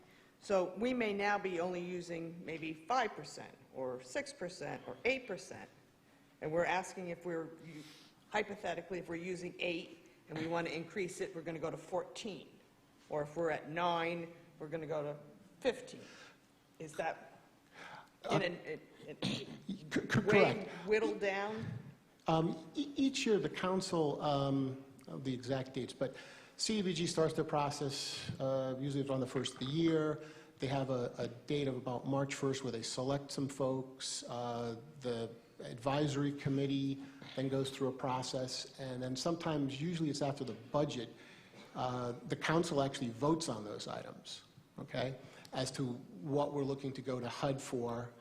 So we may now be only using maybe 5% or 6% or 8%. And we're asking if hypothetically, if we're using 8 and we want to increase it, we're going to go to 14. Or if we're at 9, we're going to go to 15. Is that correct? Whittled down? Each year, the council, of the exact dates, but CDBG starts their process, usually it's on the first of the year. They have a date of about March 1st where they select some folks. The advisory committee then goes through a process, and then sometimes, usually it's after the budget, the council actually votes on those items, okay? as to what we're looking to go to HUD for,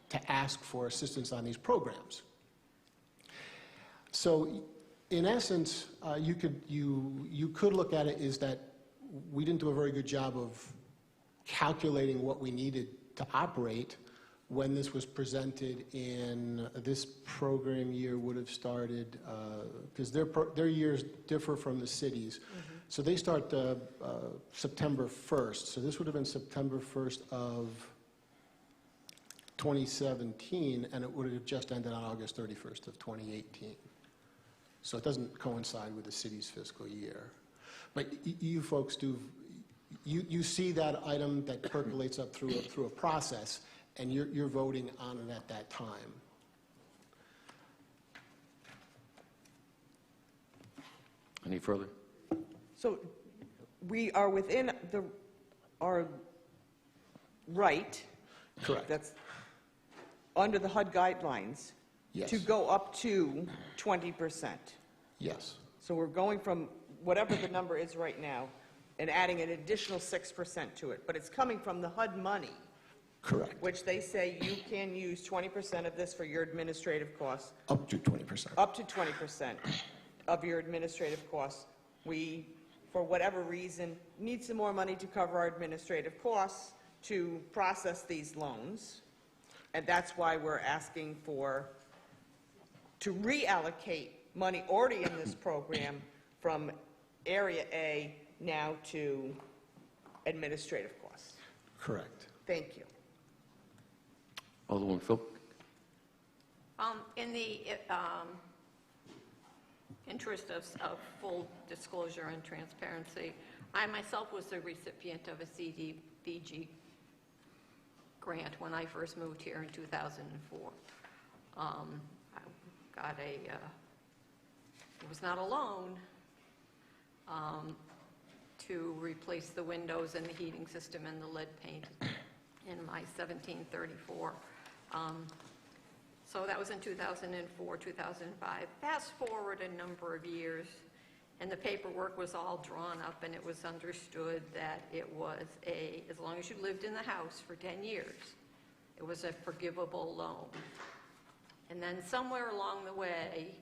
to ask for assistance on these programs. So in essence, you could look at it is that we didn't do a very good job of calculating what we needed to operate when this was presented in this program year would have started, because their years differ from the cities. So they start September 1st. So this would have been September 1st of 2017, and it would have just ended on August 31st of 2018. So it doesn't coincide with the city's fiscal year. But you folks do, you see that item that percolates up through a process, and you're voting on it at that time. Any further? So we are within our right. Correct. That's under the HUD guidelines. Yes. To go up to 20%. Yes. So we're going from whatever the number is right now and adding an additional 6% to it. But it's coming from the HUD money. Correct. Which they say you can use 20% of this for your administrative costs. Up to 20%. Up to 20% of your administrative costs. We, for whatever reason, need some more money to cover our administrative costs to process these loans. And that's why we're asking to reallocate money already in this program from Area A now to administrative costs. Correct. Thank you. Alderman Philp? In the interest of full disclosure and transparency, I myself was the recipient of a CDBG grant when I first moved here in 2004. I got it was not a loan, to replace the windows and the heating system and the lead paint in my 1734. So that was in 2004, 2005. Fast forward a number of years, and the paperwork was all drawn up, and it was understood that it was as long as you lived in the house for 10 years, it was a forgivable loan. And then somewhere along the way,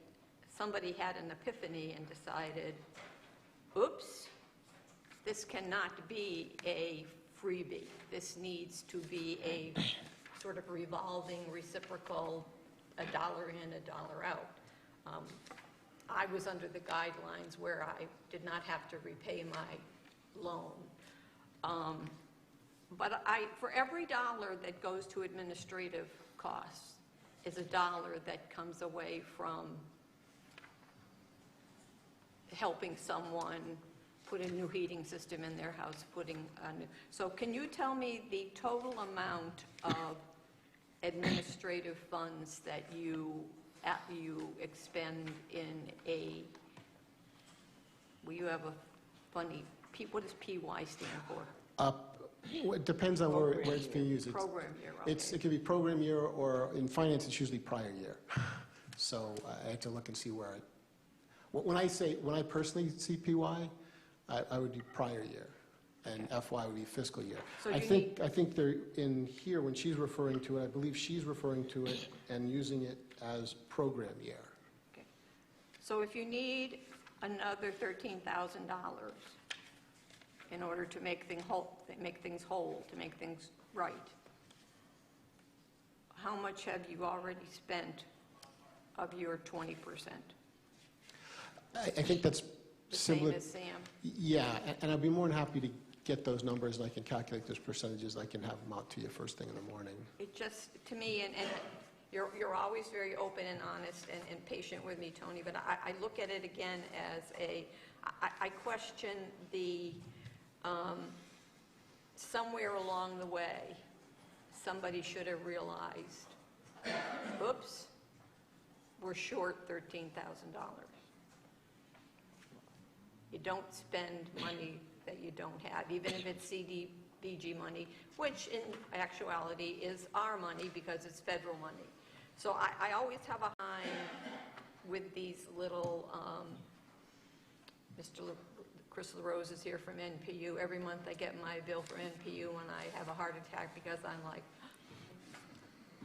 somebody had an epiphany and decided, oops, this cannot be a freebie. This needs to be a sort of revolving, reciprocal, $1 in, $1 out. I was under the guidelines where I did not have to repay my loan. But for every dollar that goes to administrative costs is a dollar that comes away from helping someone put a new heating system in their house, so can you tell me the total amount of administrative funds that you expend in you have a funny, what does PY stand for? It depends on where it's being used. Program year, okay. It can be program year, or in finance, it's usually prior year. So I have to look and see where when I personally see PY, I would do prior year, and FY would be fiscal year. So I think they're in here when she's referring to it. I believe she's referring to it and using it as program year. Okay. So if you need another $13,000 in order to make things whole, to make things right, how much have you already spent of your 20%? I think that's similar. Same as Sam? Yeah, and I'd be more than happy to get those numbers, and I can calculate those percentages. I can have them out to you first thing in the morning. It just, to me, and you're always very open and honest and patient with me, Tony, but I look at it again as I question the, somewhere along the way, somebody should have realized, oops, we're short $13,000. You don't spend money that you don't have, even if it's CDBG money, which in actuality is our money because it's federal money. So I always have a time with these little Chris LaRose is here from NPU. Every month I get my bill for NPU and I have a heart attack because I'm like,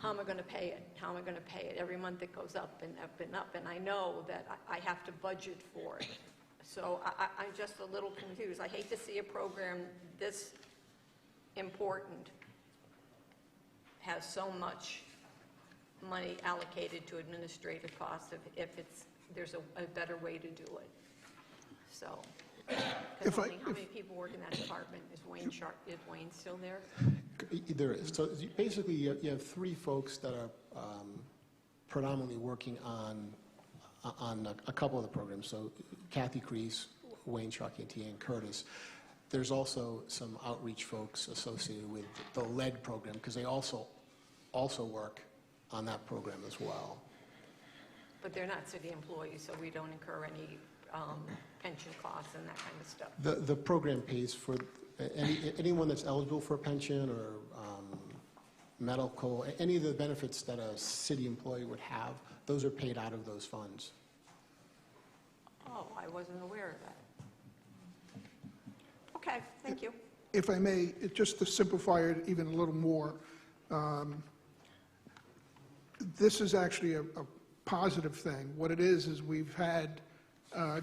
how am I going to pay it? How am I going to pay it? Every month it goes up and up and up, and I know that I have to budget for it. So I'm just a little confused. I hate to see a program this important has so much money allocated to administrative costs if there's a better way to do it. So, 'cause how many people work in that department? Is Wayne still there? There is. So basically, you have three folks that are predominantly working on a couple of the programs. So Kathy Crease, Wayne Charpentier, and Curtis. There's also some outreach folks associated with the lead program because they also work on that program as well. But they're not city employees, so we don't incur any pension costs and that kind of stuff. The program pays for anyone that's eligible for a pension or medical, any of the benefits that a city employee would have, those are paid out of those funds. Oh, I wasn't aware of that. Okay, thank you. If I may, just to simplify it even a little more, this is actually a positive thing. What it is we've had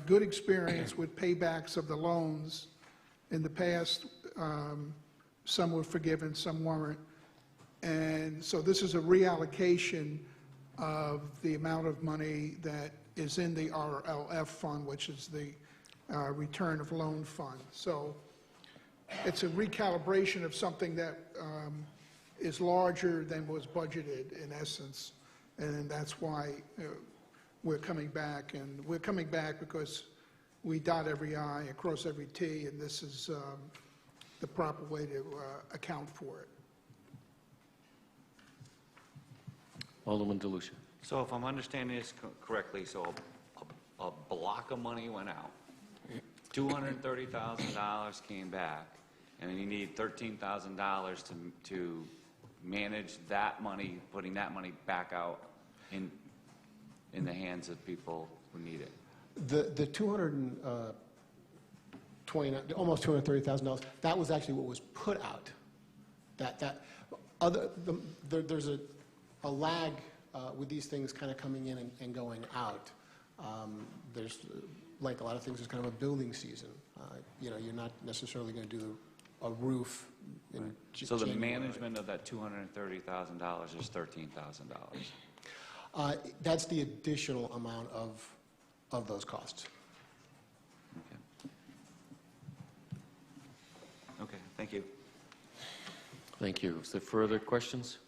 good experience with paybacks of the loans in the past. Some were forgiven, some weren't. And so this is a reallocation of the amount of money that is in the RLF fund, which is the return of loan fund. So it's a recalibration of something that is larger than was budgeted in essence. And that's why we're coming back. And we're coming back because we dot every I and cross every T, and this is the proper way to account for it. Alderman DeLucia. So if I'm understanding this correctly, so a block of money went out, $230,000 came back, and then you need $13,000 to manage that money, putting that money back out in the hands of people who need it. The almost $230,000, that was actually what was put out. There's a lag with these things kind of coming in and going out. There's, like a lot of things, there's kind of a building season. You're not necessarily going to do a roof in So the January. management of that $230,000 is $13,000. That's the additional amount of those costs. Okay, thank you. Thank you. Is there further questions?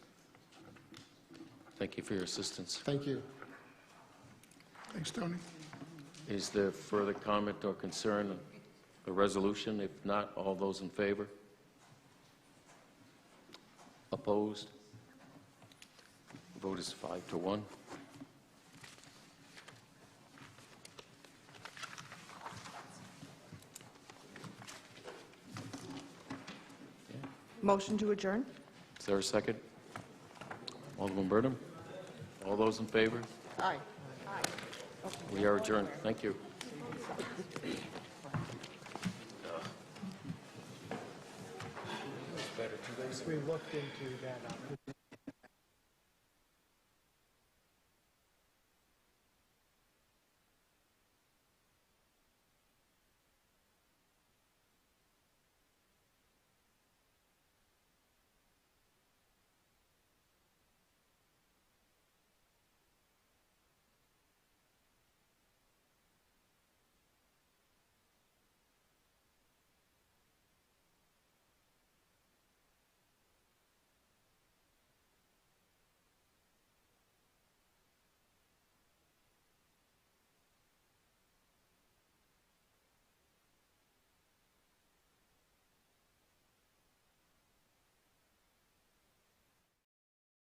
Thank you for your assistance. Thank you. Thanks, Tony. Is there further comment or concern on the resolution? If not, all those in favor? Opposed? The vote is 5-1. Motion to adjourn? Is there a second? Alderman Burnham? All those in favor? Aye. We are adjourned. Thank you. We looked into that.